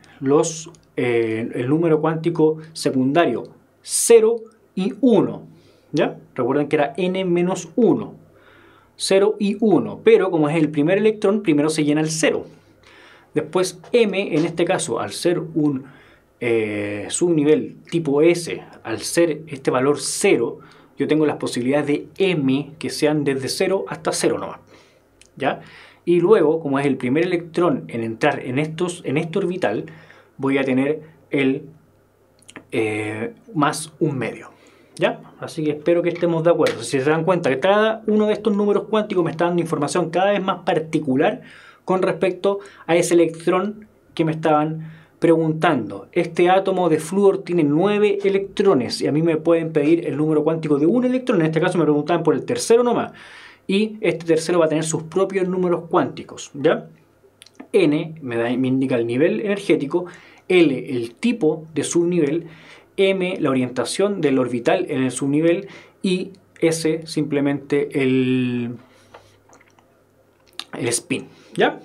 el número cuántico secundario 0 y 1. ¿Ya? Recuerden que era n-1. 0 y 1. Pero como es el primer electrón, primero se llena el 0. Después m, en este caso, al ser un subnivel tipo S, al ser este valor 0, yo tengo las posibilidades de m que sean desde 0 hasta 0 nomás. ¿Ya? Y luego, como es el primer electrón en entrar en este orbital, voy a tener el más un medio. ¿Ya? Así que espero que estemos de acuerdo. Si se dan cuenta que cada uno de estos números cuánticos me está dando información cada vez más particular con respecto a ese electrón que me estaban preguntando. Este átomo de flúor tiene 9 electrones y a mí me pueden pedir el número cuántico de un electrón. En este caso me preguntaban por el tercero nomás. Y este tercero va a tener sus propios números cuánticos. ¿Ya? N me indica el nivel energético, L el tipo de subnivel, M la orientación del orbital en el subnivel y S simplemente el spin. ¿Ya?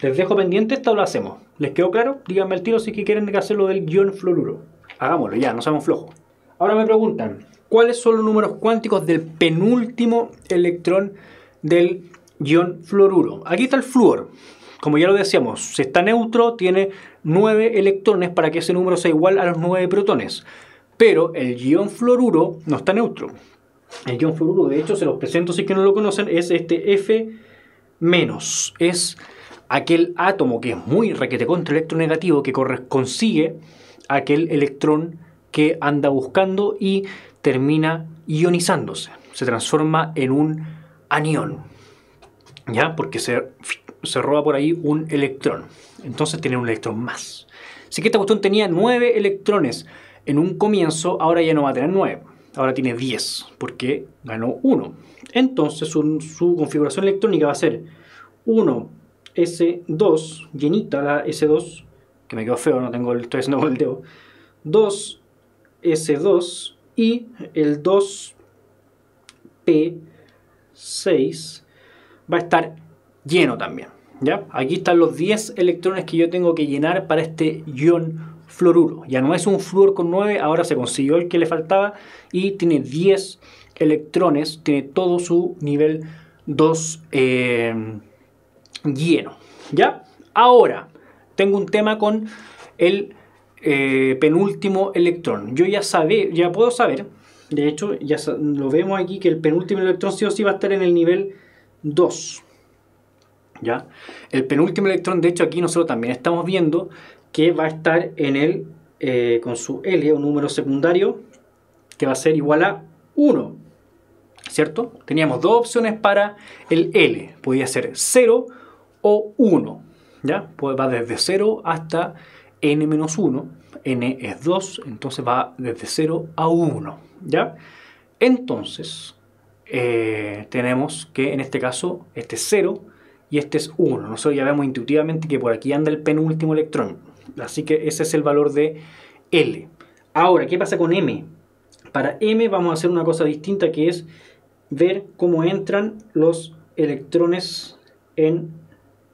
Les dejo pendiente, esta lo hacemos. ¿Les quedó claro? Díganme al tiro si quieren hacerlo del ion fluoruro. Hagámoslo ya, no seamos flojos. Ahora me preguntan, ¿cuáles son los números cuánticos del penúltimo electrón del ion fluoruro? Aquí está el flúor. Como ya lo decíamos, si está neutro, tiene 9 electrones para que ese número sea igual a los 9 protones. Pero el ion fluoruro no está neutro. El ion fluoruro, de hecho, se los presento si es que no lo conocen, es este F-. Es aquel átomo que es muy requete contra electronegativo que consigue aquel electrón que anda buscando y termina ionizándose. Se transforma en un anión. ¿Ya? Porque se roba por ahí un electrón. Entonces tiene un electrón más. Así que esta cuestión tenía 9 electrones en un comienzo, ahora ya no va a tener 9. Ahora tiene 10, porque ganó 1. Entonces su configuración electrónica va a ser 1s2, llenita la s2, que me quedó feo, estoy haciendo con el dedo. 2s2 y el 2p6 va a estar lleno también. ¿Ya? Aquí están los 10 electrones que yo tengo que llenar para este ion fluoruro. Ya no es un flúor con 9, ahora se consiguió el que le faltaba y tiene 10 electrones, tiene todo su nivel 2 lleno. ¿Ya? Ahora, tengo un tema con el penúltimo electrón. Yo ya puedo saber, de hecho, ya lo vemos aquí, que el penúltimo electrón sí o sí va a estar en el nivel 2. ¿Ya? El penúltimo electrón, de hecho, aquí nosotros también estamos viendo que va a estar en el con su L, un número secundario, que va a ser igual a 1. ¿Cierto? Teníamos dos opciones para el L. Podía ser 0 o 1. ¿Ya? Pues va desde 0 hasta n-1. N es 2, entonces va desde 0 a 1. ¿Ya? Entonces, tenemos que en este caso, este es 0 y este es 1. Nosotros ya vemos intuitivamente que por aquí anda el penúltimo electrón. Así que ese es el valor de L. Ahora, ¿qué pasa con M? Para M vamos a hacer una cosa distinta, que es ver cómo entran los electrones en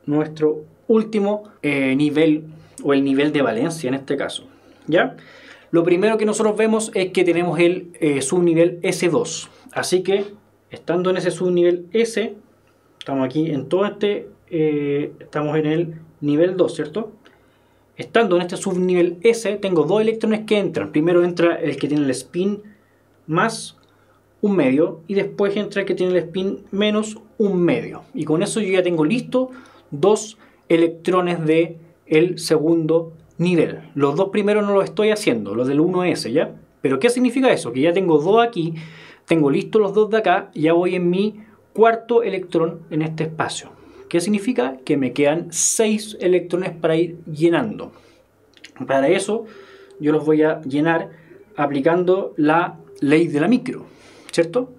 nuestro último nivel, o el nivel de valencia en este caso. ¿Ya? Lo primero que nosotros vemos es que tenemos el subnivel S2. Así que, estando en ese subnivel S, estamos aquí en todo estamos en el nivel 2, ¿cierto? Estando en este subnivel S, tengo dos electrones que entran. Primero entra el que tiene el spin más un medio, y después entra el que tiene el spin menos un medio. Y con eso yo ya tengo listo dos electrones del segundo nivel. Los dos primeros no los estoy haciendo, los del 1s, ¿ya? Pero ¿qué significa eso? Que ya tengo dos aquí, tengo listos los dos de acá, y ya voy en mi cuarto electrón en este espacio. ¿Qué significa? Que me quedan 6 electrones para ir llenando. Para eso yo los voy a llenar aplicando la ley de la micro, ¿cierto?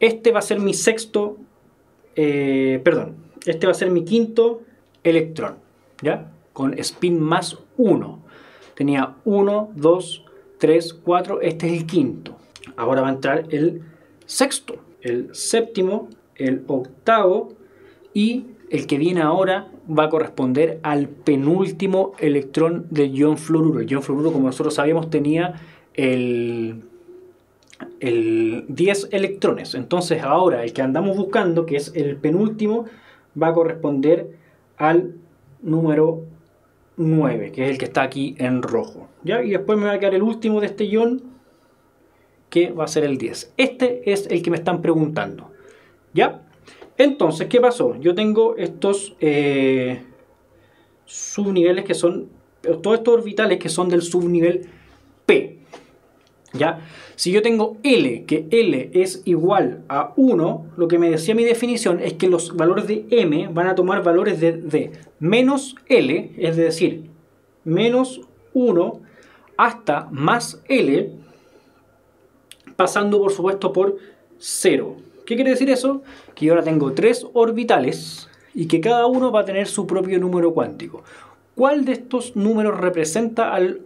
Este va a ser mi sexto, este va a ser mi quinto electrón, ¿ya? Con spin más 1. Tenía 1, 2, 3, 4, este es el quinto. Ahora va a entrar el sexto, el séptimo, el octavo y el que viene ahora va a corresponder al penúltimo electrón del ion fluoruro. El ion fluoruro, como nosotros sabíamos, tenía el 10 electrones. Entonces ahora el que andamos buscando, que es el penúltimo, va a corresponder al número 9, que es el que está aquí en rojo, ¿ya? Y después me va a quedar el último de este ion, que va a ser el 10. Este es el que me están preguntando, ¿ya? Entonces, ¿qué pasó? Yo tengo estos subniveles que son, todos estos orbitales que son del subnivel P, ¿ya? Si yo tengo L, que L es igual a 1, lo que me decía mi definición es que los valores de M van a tomar valores de menos L, es decir, menos 1 hasta más L, pasando por supuesto por 0. ¿Qué quiere decir eso? Que yo ahora tengo 3 orbitales y que cada uno va a tener su propio número cuántico. ¿Cuál de estos números representa al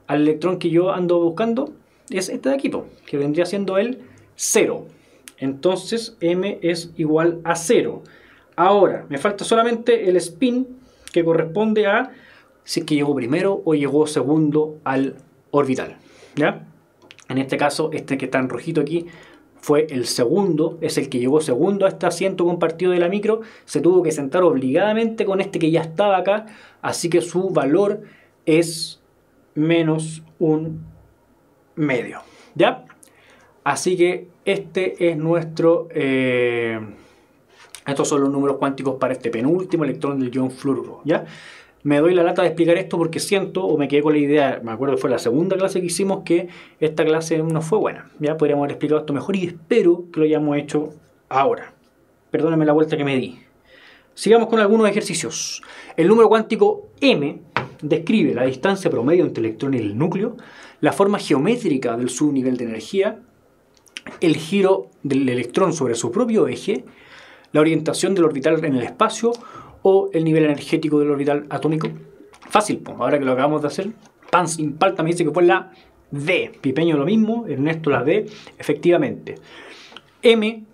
electrón que yo ando buscando? Es este de aquí, que vendría siendo el 0. Entonces M es igual a 0. Ahora, me falta solamente el spin, que corresponde a si es que llegó primero o llegó segundo al orbital, ¿ya? En este caso, este que está en rojito aquí fue el segundo, es el que llegó segundo a este asiento compartido de la micro. Se tuvo que sentar obligadamente con este que ya estaba acá, así que su valor es menos un medio, ¿ya? Así que este es nuestro... estos son los números cuánticos para este penúltimo electrón del ion fluoruro, ¿ya? Me doy la lata de explicar esto porque siento, o me quedé con la idea, me acuerdo que fue la segunda clase que hicimos, que esta clase no fue buena. Ya podríamos haber explicado esto mejor y espero que lo hayamos hecho ahora. Perdónenme la vuelta que me di. Sigamos con algunos ejercicios. El número cuántico M describe la distancia promedio entre el electrón y el núcleo, la forma geométrica del subnivel de energía, el giro del electrón sobre su propio eje, la orientación del orbital en el espacio o el nivel energético del orbital atómico. Fácil, pues, ahora que lo acabamos de hacer. Pan sin palta me dice que fue la D. Pipeño lo mismo, Ernesto la D. Efectivamente. M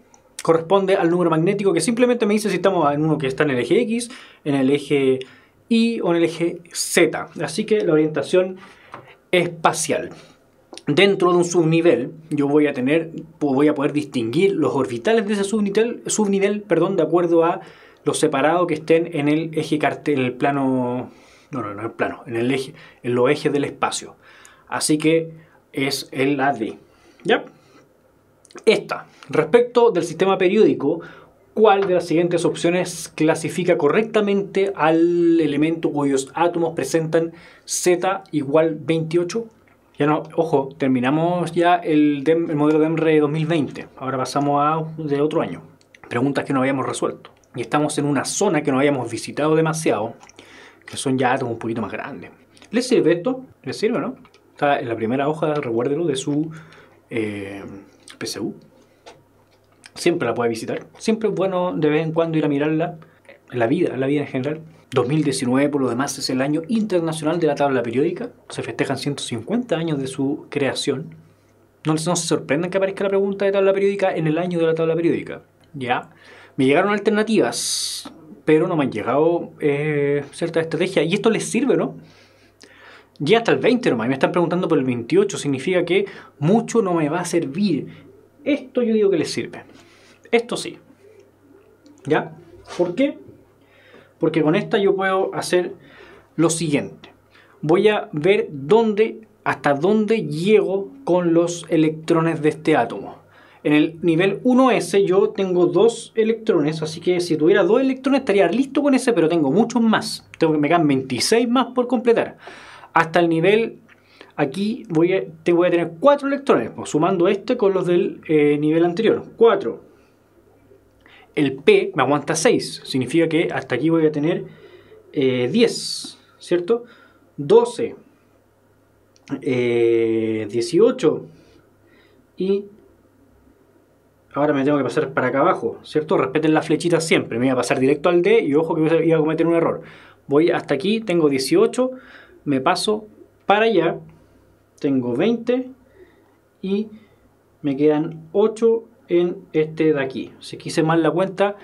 corresponde al número magnético, que simplemente me dice si estamos en uno que está en el eje X, en el eje Y o en el eje Z. Así que la orientación espacial. Dentro de un subnivel, yo voy a poder distinguir los orbitales de ese subnivel, de acuerdo a lo separado que estén en el eje cartesiano, en el plano, no el plano, en el eje, en los ejes del espacio. Así que es el AD. ¿Ya? Respecto del sistema periódico, ¿cuál de las siguientes opciones clasifica correctamente al elemento cuyos átomos presentan Z igual 28? Ya no, ojo, terminamos ya el modelo DEMRE 2020. Ahora pasamos de otro año. Preguntas que no habíamos resuelto. Y estamos en una zona que no habíamos visitado demasiado, que son ya átomos un poquito más grandes. ¿Les sirve esto? ¿Les sirve, no? Está en la primera hoja, recuérdelo, de su PSU. Siempre la puede visitar. Siempre es bueno de vez en cuando ir a mirarla. La vida en general. 2019, por lo demás, es el año internacional de la tabla periódica. Se festejan 150 años de su creación. No se sorprendan que aparezca la pregunta de tabla periódica en el año de la tabla periódica. Ya. Me llegaron alternativas, pero no me han llegado ciertas estrategias. Y esto les sirve, ¿no? Ya hasta el 20 nomás. Y me están preguntando por el 28. Significa que mucho no me va a servir. Esto yo digo que les sirve. Esto sí. ¿Ya? ¿Por qué? Porque con esta yo puedo hacer lo siguiente. Voy a ver hasta dónde llego con los electrones de este átomo. En el nivel 1s yo tengo 2 electrones, así que si tuviera 2 electrones estaría listo con ese, pero tengo muchos más. Me quedan 26 más por completar. Hasta el nivel, aquí voy a tener 4 electrones, pues, sumando este con los del nivel anterior. 4. El P me aguanta 6, significa que hasta aquí voy a tener 10, ¿cierto? 12, 18 y ahora me tengo que pasar para acá abajo, ¿cierto? Respeten las flechitas siempre, me voy a pasar directo al D y ojo que iba a cometer un error. Voy hasta aquí, tengo 18, me paso para allá, tengo 20 y me quedan 8 en este de aquí. Si quise mal la cuenta,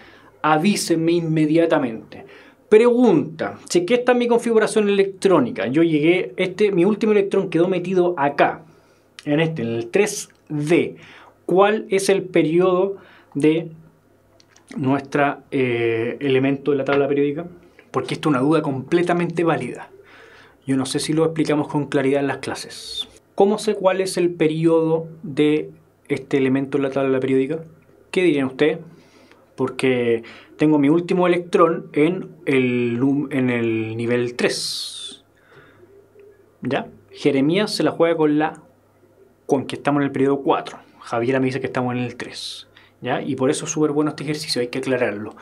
avísenme inmediatamente. Pregunta, si es que esta es mi configuración electrónica, yo llegué, mi último electrón quedó metido acá, en el 3D. ¿Cuál es el periodo de nuestro elemento de la tabla periódica? Porque esto es una duda completamente válida. Yo no sé si lo explicamos con claridad en las clases. ¿Cómo sé cuál es el periodo de este elemento en la tabla periódica? ¿Qué dirían ustedes? Porque tengo mi último electrón en el nivel 3. ¿Ya? Jeremías se la juega con que estamos en el periodo 4. Javiera me dice que estamos en el 3. ¿Ya? Y por eso es súper bueno este ejercicio, hay que aclararlo.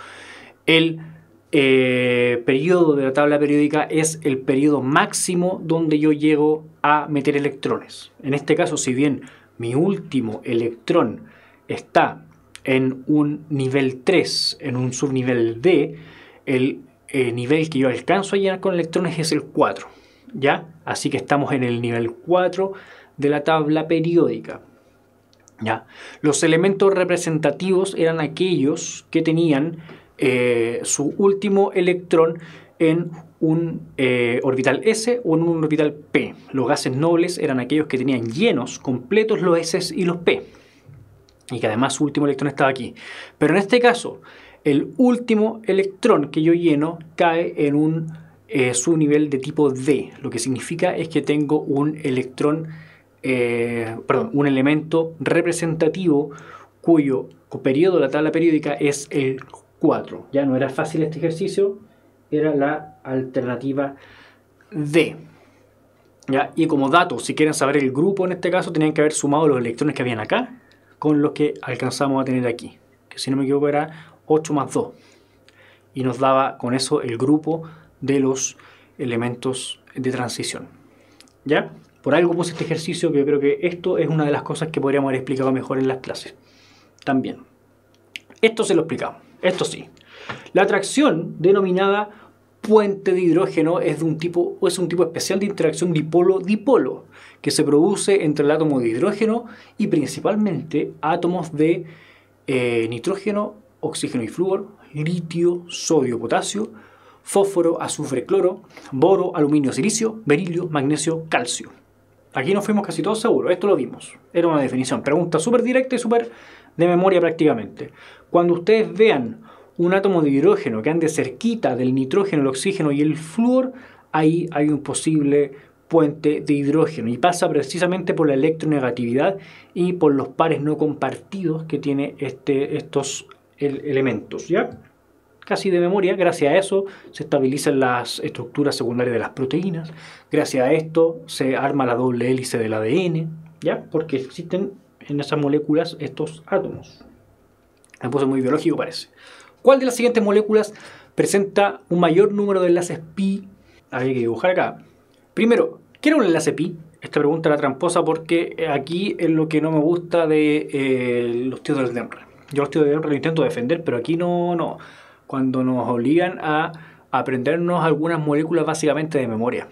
El periodo de la tabla periódica es el periodo máximo donde yo llego a meter electrones. En este caso, si bien mi último electrón está en un nivel 3, en un subnivel D, el nivel que yo alcanzo a llenar con electrones es el 4. ¿Ya? Así que estamos en el nivel 4 de la tabla periódica. ¿Ya? Los elementos representativos eran aquellos que tenían su último electrón en un orbital S o en un orbital P. Los gases nobles eran aquellos que tenían llenos, completos los S y los P. Y que además su último electrón estaba aquí. Pero en este caso, el último electrón que yo lleno cae en un subnivel de tipo D. Lo que significa es que tengo un electrón, un elemento representativo cuyo periodo de la tabla periódica es el 4. Ya no era fácil este ejercicio, era la alternativa D. ¿Ya? Y como dato, si quieren saber el grupo en este caso, tenían que haber sumado los electrones que habían acá con los que alcanzamos a tener aquí, que si no me equivoco era 8 más 2. Y nos daba con eso el grupo de los elementos de transición. ¿Ya? Por algo puse este ejercicio, que yo creo que esto es una de las cosas que podríamos haber explicado mejor en las clases. También. Esto se lo explicamos. Esto sí. La atracción denominada puente de hidrógeno es un tipo especial de interacción dipolo-dipolo que se produce entre el átomo de hidrógeno y principalmente átomos de nitrógeno, oxígeno y flúor, litio, sodio, potasio, fósforo, azufre, cloro, boro, aluminio, silicio, berilio, magnesio, calcio. Aquí nos fuimos casi todos seguros, esto lo vimos. Era una definición, pregunta súper directa y súper de memoria prácticamente. Cuando ustedes vean un átomo de hidrógeno que ande cerquita del nitrógeno, el oxígeno y el flúor, ahí hay un posible puente de hidrógeno y pasa precisamente por la electronegatividad y por los pares no compartidos que tiene estos elementos, ¿ya? Casi de memoria. Gracias a eso se estabilizan las estructuras secundarias de las proteínas, gracias a esto se arma la doble hélice del ADN, ¿ya? Porque existen en esas moléculas estos átomos. Me puse muy biológico, parece. ¿Cuál de las siguientes moléculas presenta un mayor número de enlaces pi? Había que dibujar acá. Primero, ¿qué era un enlace pi? Esta pregunta era tramposa porque aquí es lo que no me gusta de los tíos del DEMRE. Yo los tíos del DEMRE lo intento defender, pero aquí no. Cuando nos obligan a aprendernos algunas moléculas básicamente de memoria,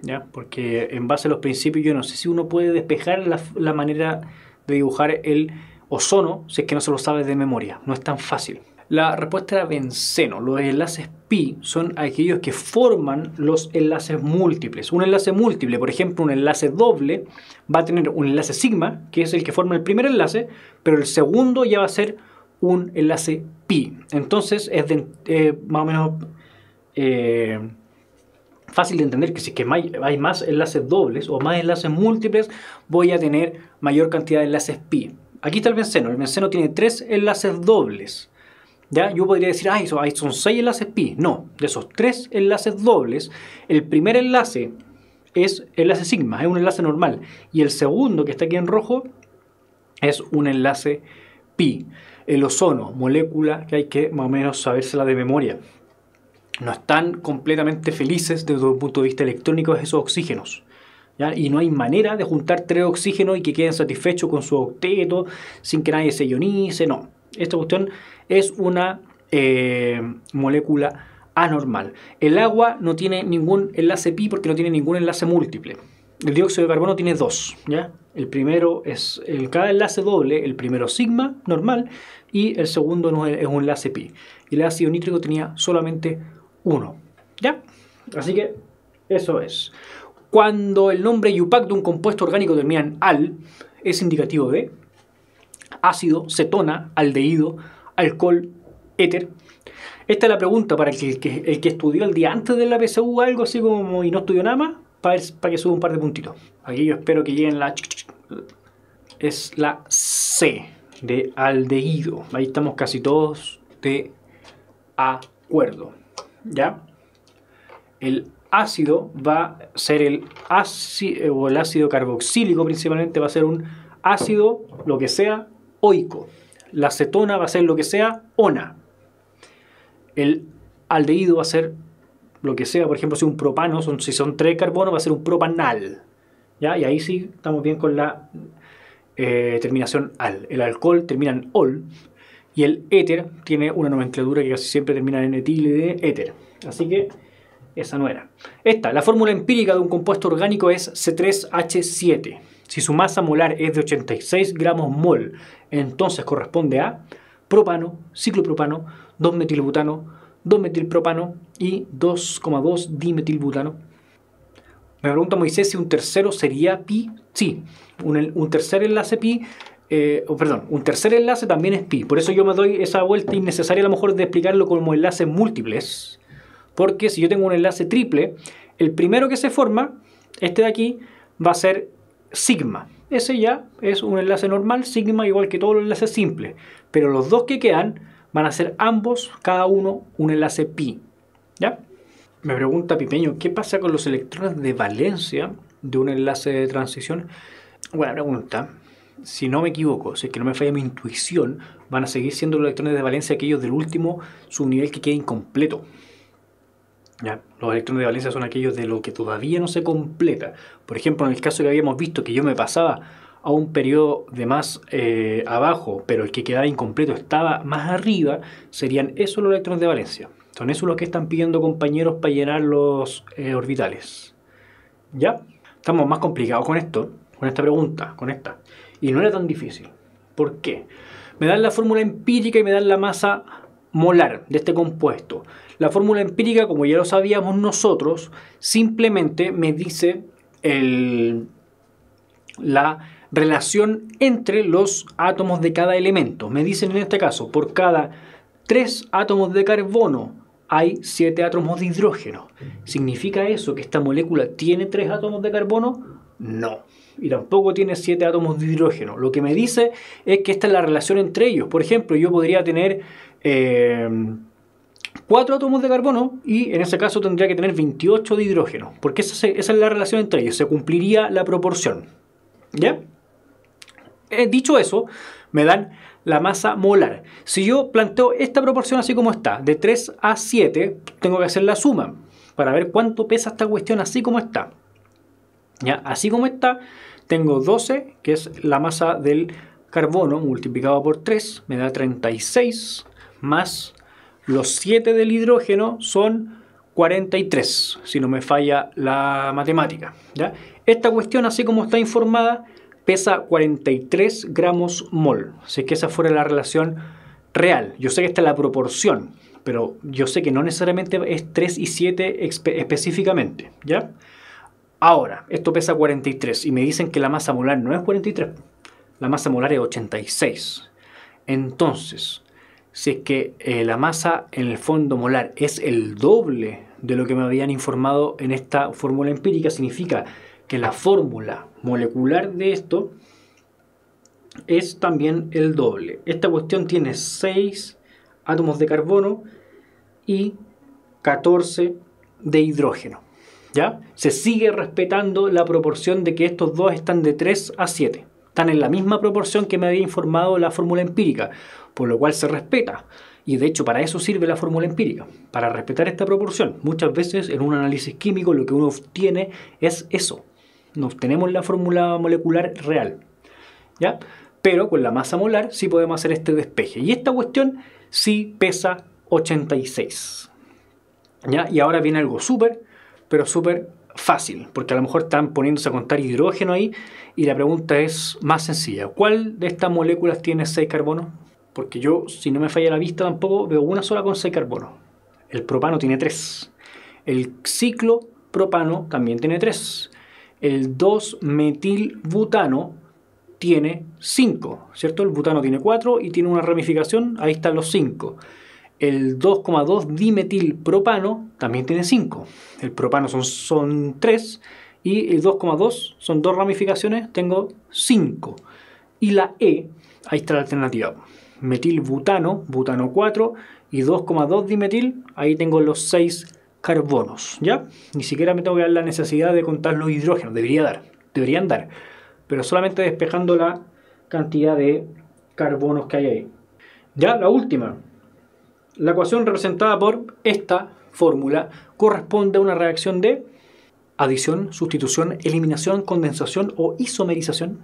¿ya? Porque en base a los principios yo no sé si uno puede despejar la manera de dibujar el ozono si es que no se lo sabe de memoria. No es tan fácil. La respuesta era benceno. Los enlaces pi son aquellos que forman los enlaces múltiples. Un enlace múltiple, por ejemplo, un enlace doble, va a tener un enlace sigma, que es el que forma el primer enlace, pero el segundo ya va a ser un enlace pi. Entonces es más o menos fácil de entender que si es que hay más enlaces dobles o más enlaces múltiples, voy a tener mayor cantidad de enlaces pi. Aquí está el benceno. El benceno tiene 3 enlaces dobles. ¿Ya? Yo podría decir, son 6 enlaces pi. No, de esos 3 enlaces dobles, el primer enlace es enlace sigma, es un enlace normal. Y el segundo, que está aquí en rojo, es un enlace pi. El ozono, molécula que hay que más o menos sabérsela de memoria. No están completamente felices desde un punto de vista electrónico esos oxígenos. ¿ya? Y no hay manera de juntar 3 oxígenos y que queden satisfechos con su octeto sin que nadie se ionice, no. Esta cuestión es una molécula anormal. El agua no tiene ningún enlace pi porque no tiene ningún enlace múltiple. El dióxido de carbono tiene 2, ¿ya? El primero es cada enlace doble, el primero sigma, normal, y el segundo no es un enlace pi. Y el ácido nítrico tenía solamente 1, ¿ya? Así que eso es. Cuando el nombre IUPAC de un compuesto orgánico termina en al, es indicativo de ácido, cetona, aldehído, alcohol, éter. Esta es la pregunta para el que estudió el día antes de la PSU algo así como y no estudió nada más, para que suba un par de puntitos. Aquí yo espero que lleguen la... Es la C de aldehído. Ahí estamos casi todos de acuerdo, ¿ya? El ácido va a ser el ácido carboxílico, principalmente va a ser un ácido, lo que sea, oico. La cetona va a ser lo que sea, ona. El aldehído va a ser lo que sea, por ejemplo, si un propano, si son 3 carbonos, va a ser un propanal, ¿ya? Y ahí sí estamos bien con la terminación al. El alcohol termina en ol y el éter tiene una nomenclatura que casi siempre termina en etil y de éter. Así que esa no era. La fórmula empírica de un compuesto orgánico es C3H7. Si su masa molar es de 86 gramos mol, entonces corresponde a propano, ciclopropano, 2-metilbutano, 2-metilpropano y 2,2 dimetilbutano. Me pregunta Moisés si un tercero sería pi. Sí, un tercer enlace pi, un tercer enlace también es pi. Por eso yo me doy esa vuelta innecesaria a lo mejor de explicarlo como enlaces múltiples. Porque si yo tengo un enlace triple, el primero que se forma, este de aquí, va a ser sigma. Ese ya es un enlace normal, sigma, igual que todos los enlaces simples. Pero los dos que quedan van a ser ambos, cada uno, un enlace pi. ¿Ya? Me pregunta Pipeño, ¿qué pasa con los electrones de valencia de un enlace de transición? Buena pregunta. Si no me equivoco, si es que no me falla mi intuición, van a seguir siendo los electrones de valencia aquellos del último subnivel que queda incompleto. ¿Ya? Los electrones de valencia son aquellos de lo que todavía no se completa. Por ejemplo, en el caso que habíamos visto que yo me pasaba a un periodo de más abajo, pero el que quedaba incompleto estaba más arriba, serían esos los electrones de valencia. Son esos los que están pidiendo compañeros para llenar los orbitales. ¿Ya? Estamos más complicados con esto, con esta pregunta, con esta. Y no era tan difícil. ¿Por qué? Me dan la fórmula empírica y me dan la masa molar de este compuesto. La fórmula empírica, como ya lo sabíamos nosotros, simplemente me dice la relación entre los átomos de cada elemento. Me dicen en este caso, por cada 3 átomos de carbono hay 7 átomos de hidrógeno. ¿Significa eso que esta molécula tiene 3 átomos de carbono? No. Y tampoco tiene 7 átomos de hidrógeno. Lo que me dice es que esta es la relación entre ellos. Por ejemplo, yo podría tener 4 átomos de carbono y en ese caso tendría que tener 28 de hidrógeno. Porque esa es la relación entre ellos. Se cumpliría la proporción. ¿Ya? Dicho eso, me dan la masa molar. Si yo planteo esta proporción así como está, de 3 a 7, tengo que hacer la suma para ver cuánto pesa esta cuestión así como está. ¿Ya? Así como está, tengo 12, que es la masa del carbono, multiplicado por 3, me da 36, más los 7 del hidrógeno son 43, si no me falla la matemática. ¿Ya? Esta cuestión, así como está informada, pesa 43 gramos mol. Así que esa fuera la relación real. Yo sé que esta es la proporción, pero yo sé que no necesariamente es 3 y 7 específicamente. ¿Ya? Ahora, esto pesa 43 y me dicen que la masa molar no es 43. La masa molar es 86. Entonces, si es que la masa en el fondo molar es el doble de lo que me habían informado en esta fórmula empírica, significa que la fórmula molecular de esto es también el doble. Esta cuestión tiene 6 átomos de carbono y 14 de hidrógeno. ¿Ya? Se sigue respetando la proporción de que estos dos están de 3 a 7. Están en la misma proporción que me había informado la fórmula empírica, por lo cual se respeta. Y de hecho para eso sirve la fórmula empírica, para respetar esta proporción. Muchas veces en un análisis químico lo que uno obtiene es eso. no obtenemos la fórmula molecular real, ¿ya? Pero con la masa molar sí podemos hacer este despeje. Y esta cuestión sí pesa 86. ¿Ya? Y ahora viene algo pero súper fácil, porque a lo mejor están poniéndose a contar hidrógeno ahí y la pregunta es más sencilla. ¿Cuál de estas moléculas tiene 6 carbonos? Porque yo, si no me falla la vista tampoco, veo una sola con 6 carbonos. El propano tiene 3. El ciclopropano también tiene 3. El 2-metilbutano tiene 5, ¿cierto? El butano tiene 4 y tiene una ramificación, ahí están los 5. El 2,2-dimetilpropano también tiene 5. El propano son 3 y el 2,2 son 2 ramificaciones, tengo 5. Y la E, ahí está la alternativa. Metilbutano, butano 4 y 2,2-dimetil, ahí tengo los 6 carbonos, ¿ya? Ni siquiera me tengo que dar la necesidad de contar los hidrógenos, deberían dar, pero solamente despejando la cantidad de carbonos que hay ahí. Ya, la última. La ecuación representada por esta fórmula corresponde a una reacción de adición, sustitución, eliminación, condensación o isomerización.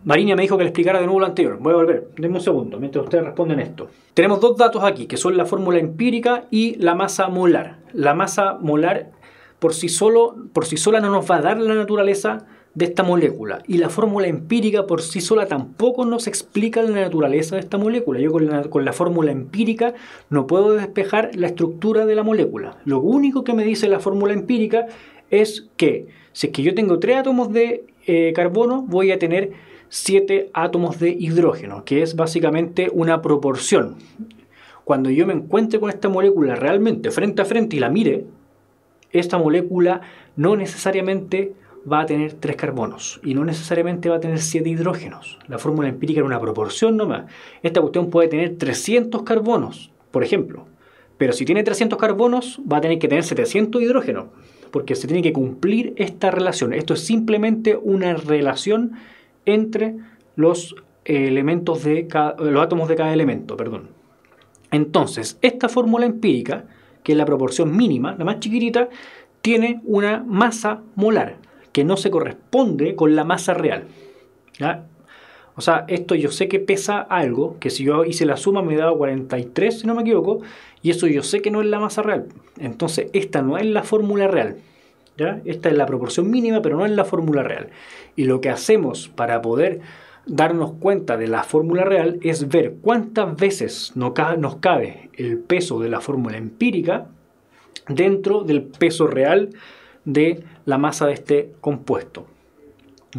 Mariña me dijo que le explicara de nuevo lo anterior. Voy a volver, denme un segundo, mientras ustedes responden esto. Tenemos dos datos aquí, que son la fórmula empírica y la masa molar. La masa molar por sí sola no nos va a dar la naturaleza de esta molécula. Y la fórmula empírica por sí sola tampoco nos explica la naturaleza de esta molécula. Yo con la fórmula empírica no puedo despejar la estructura de la molécula. Lo único que me dice la fórmula empírica es que si es que yo tengo 3 átomos de carbono, voy a tener 7 átomos de hidrógeno, que es básicamente una proporción. Cuando yo me encuentre con esta molécula realmente frente a frente y la mire, esta molécula no necesariamente va a tener 3 carbonos y no necesariamente va a tener 7 hidrógenos. La fórmula empírica era una proporción nomás. Esta cuestión puede tener 300 carbonos, por ejemplo, pero si tiene 300 carbonos va a tener que tener 700 hidrógenos, porque se tiene que cumplir esta relación. Esto es simplemente una relación entre los átomos de cada elemento, perdón. Entonces, esta fórmula empírica, que es la proporción mínima, la más chiquitita, tiene una masa molar que no se corresponde con la masa real, ¿ya? O sea, esto yo sé que pesa algo, que si yo hice la suma me da 43, si no me equivoco, y eso yo sé que no es la masa real. Entonces, esta no es la fórmula real, ¿ya? Esta es la proporción mínima, pero no es la fórmula real. Y lo que hacemos para poder darnos cuenta de la fórmula real es ver cuántas veces nos cabe el peso de la fórmula empírica dentro del peso real de la masa de este compuesto.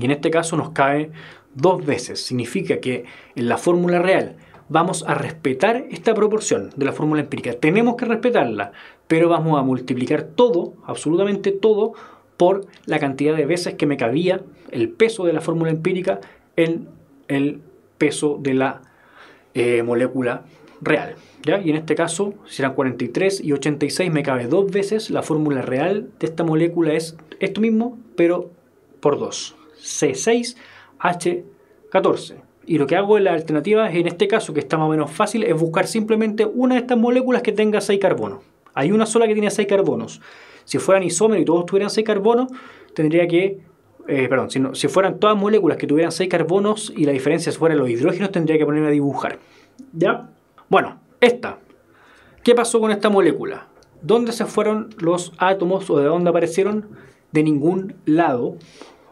Y en este caso nos cabe 2 veces. Significa que en la fórmula real vamos a respetar esta proporción de la fórmula empírica. Tenemos que respetarla, pero vamos a multiplicar todo, absolutamente todo, por la cantidad de veces que me cabía el peso de la fórmula empírica en el peso de la molécula real, ¿ya? Y en este caso, si eran 43 y 86, me cabe 2 veces. La fórmula real de esta molécula es esto mismo, pero por 2. C6H14. Y lo que hago en la alternativa, en este caso, que está más o menos fácil, es buscar simplemente una de estas moléculas que tenga 6 carbonos. Hay una sola que tiene 6 carbonos. Si fueran isómeros y todos tuvieran 6 carbonos, tendría que... si fueran todas moléculas que tuvieran 6 carbonos y la diferencia fuera los hidrógenos, tendría que ponerme a dibujar, ¿ya? Bueno, esta. ¿Qué pasó con esta molécula? ¿Dónde se fueron los átomos o de dónde aparecieron? De ningún lado,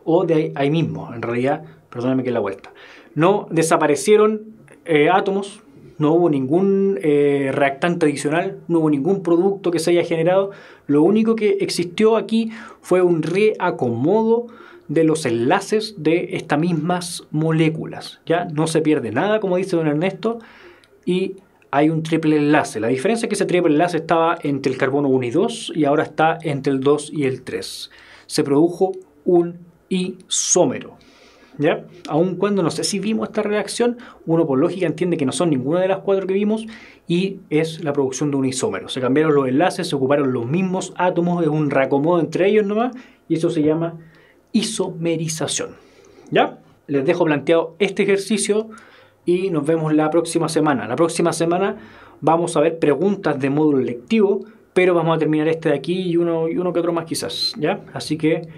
o de ahí mismo, en realidad, perdóname que la vuelta. No desaparecieron átomos, no hubo ningún reactante adicional, no hubo ningún producto que se haya generado. Lo único que existió aquí fue un reacomodo de los enlaces de estas mismas moléculas. Ya no se pierde nada, como dice don Ernesto, y hay un triple enlace. La diferencia es que ese triple enlace estaba entre el carbono 1 y 2 y ahora está entre el 2 y el 3. Se produjo un isómero, ¿ya? Aun cuando no sé si vimos esta reacción, uno por lógica entiende que no son ninguna de las 4 que vimos y es la producción de un isómero. Se cambiaron los enlaces, se ocuparon los mismos átomos, es un reacomodo entre ellos nomás, y eso se llama isomerización, ¿ya? Les dejo planteado este ejercicio y nos vemos la próxima semana. La próxima semana vamos a ver preguntas de módulo lectivo, pero vamos a terminar este de aquí y uno que otro más quizás, ¿ya? Así que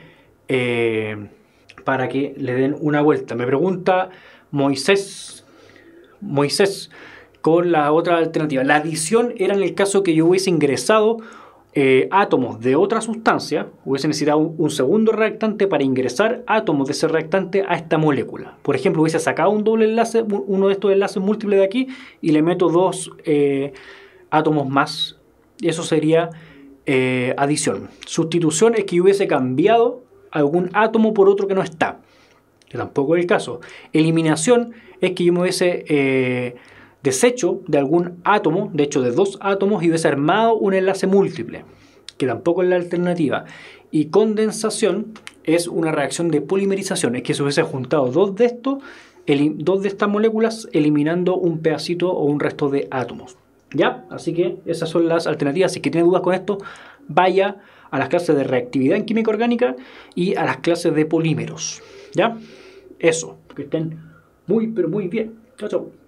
para que le den una vuelta. Me pregunta Moisés con la otra alternativa. La adición era en el caso que yo hubiese ingresado átomos de otra sustancia, hubiese necesitado un segundo reactante para ingresar átomos de ese reactante a esta molécula. Por ejemplo, hubiese sacado un doble enlace, uno de estos enlaces múltiples de aquí, y le meto dos átomos más. Eso sería adición. Sustitución es que yo hubiese cambiado algún átomo por otro que no está, que tampoco es el caso. Eliminación es que yo me hubiese desecho de algún átomo, de hecho de dos átomos, y hubiese armado un enlace múltiple, que tampoco es la alternativa. Y condensación es una reacción de polimerización, es que se hubiese juntado dos de estas moléculas eliminando un pedacito o un resto de átomos. ¿Ya? Así que esas son las alternativas. Si es que tiene dudas con esto, vaya a las clases de reactividad en química orgánica y a las clases de polímeros. ¿Ya? Eso. Que estén muy, pero muy bien. Chao, chao.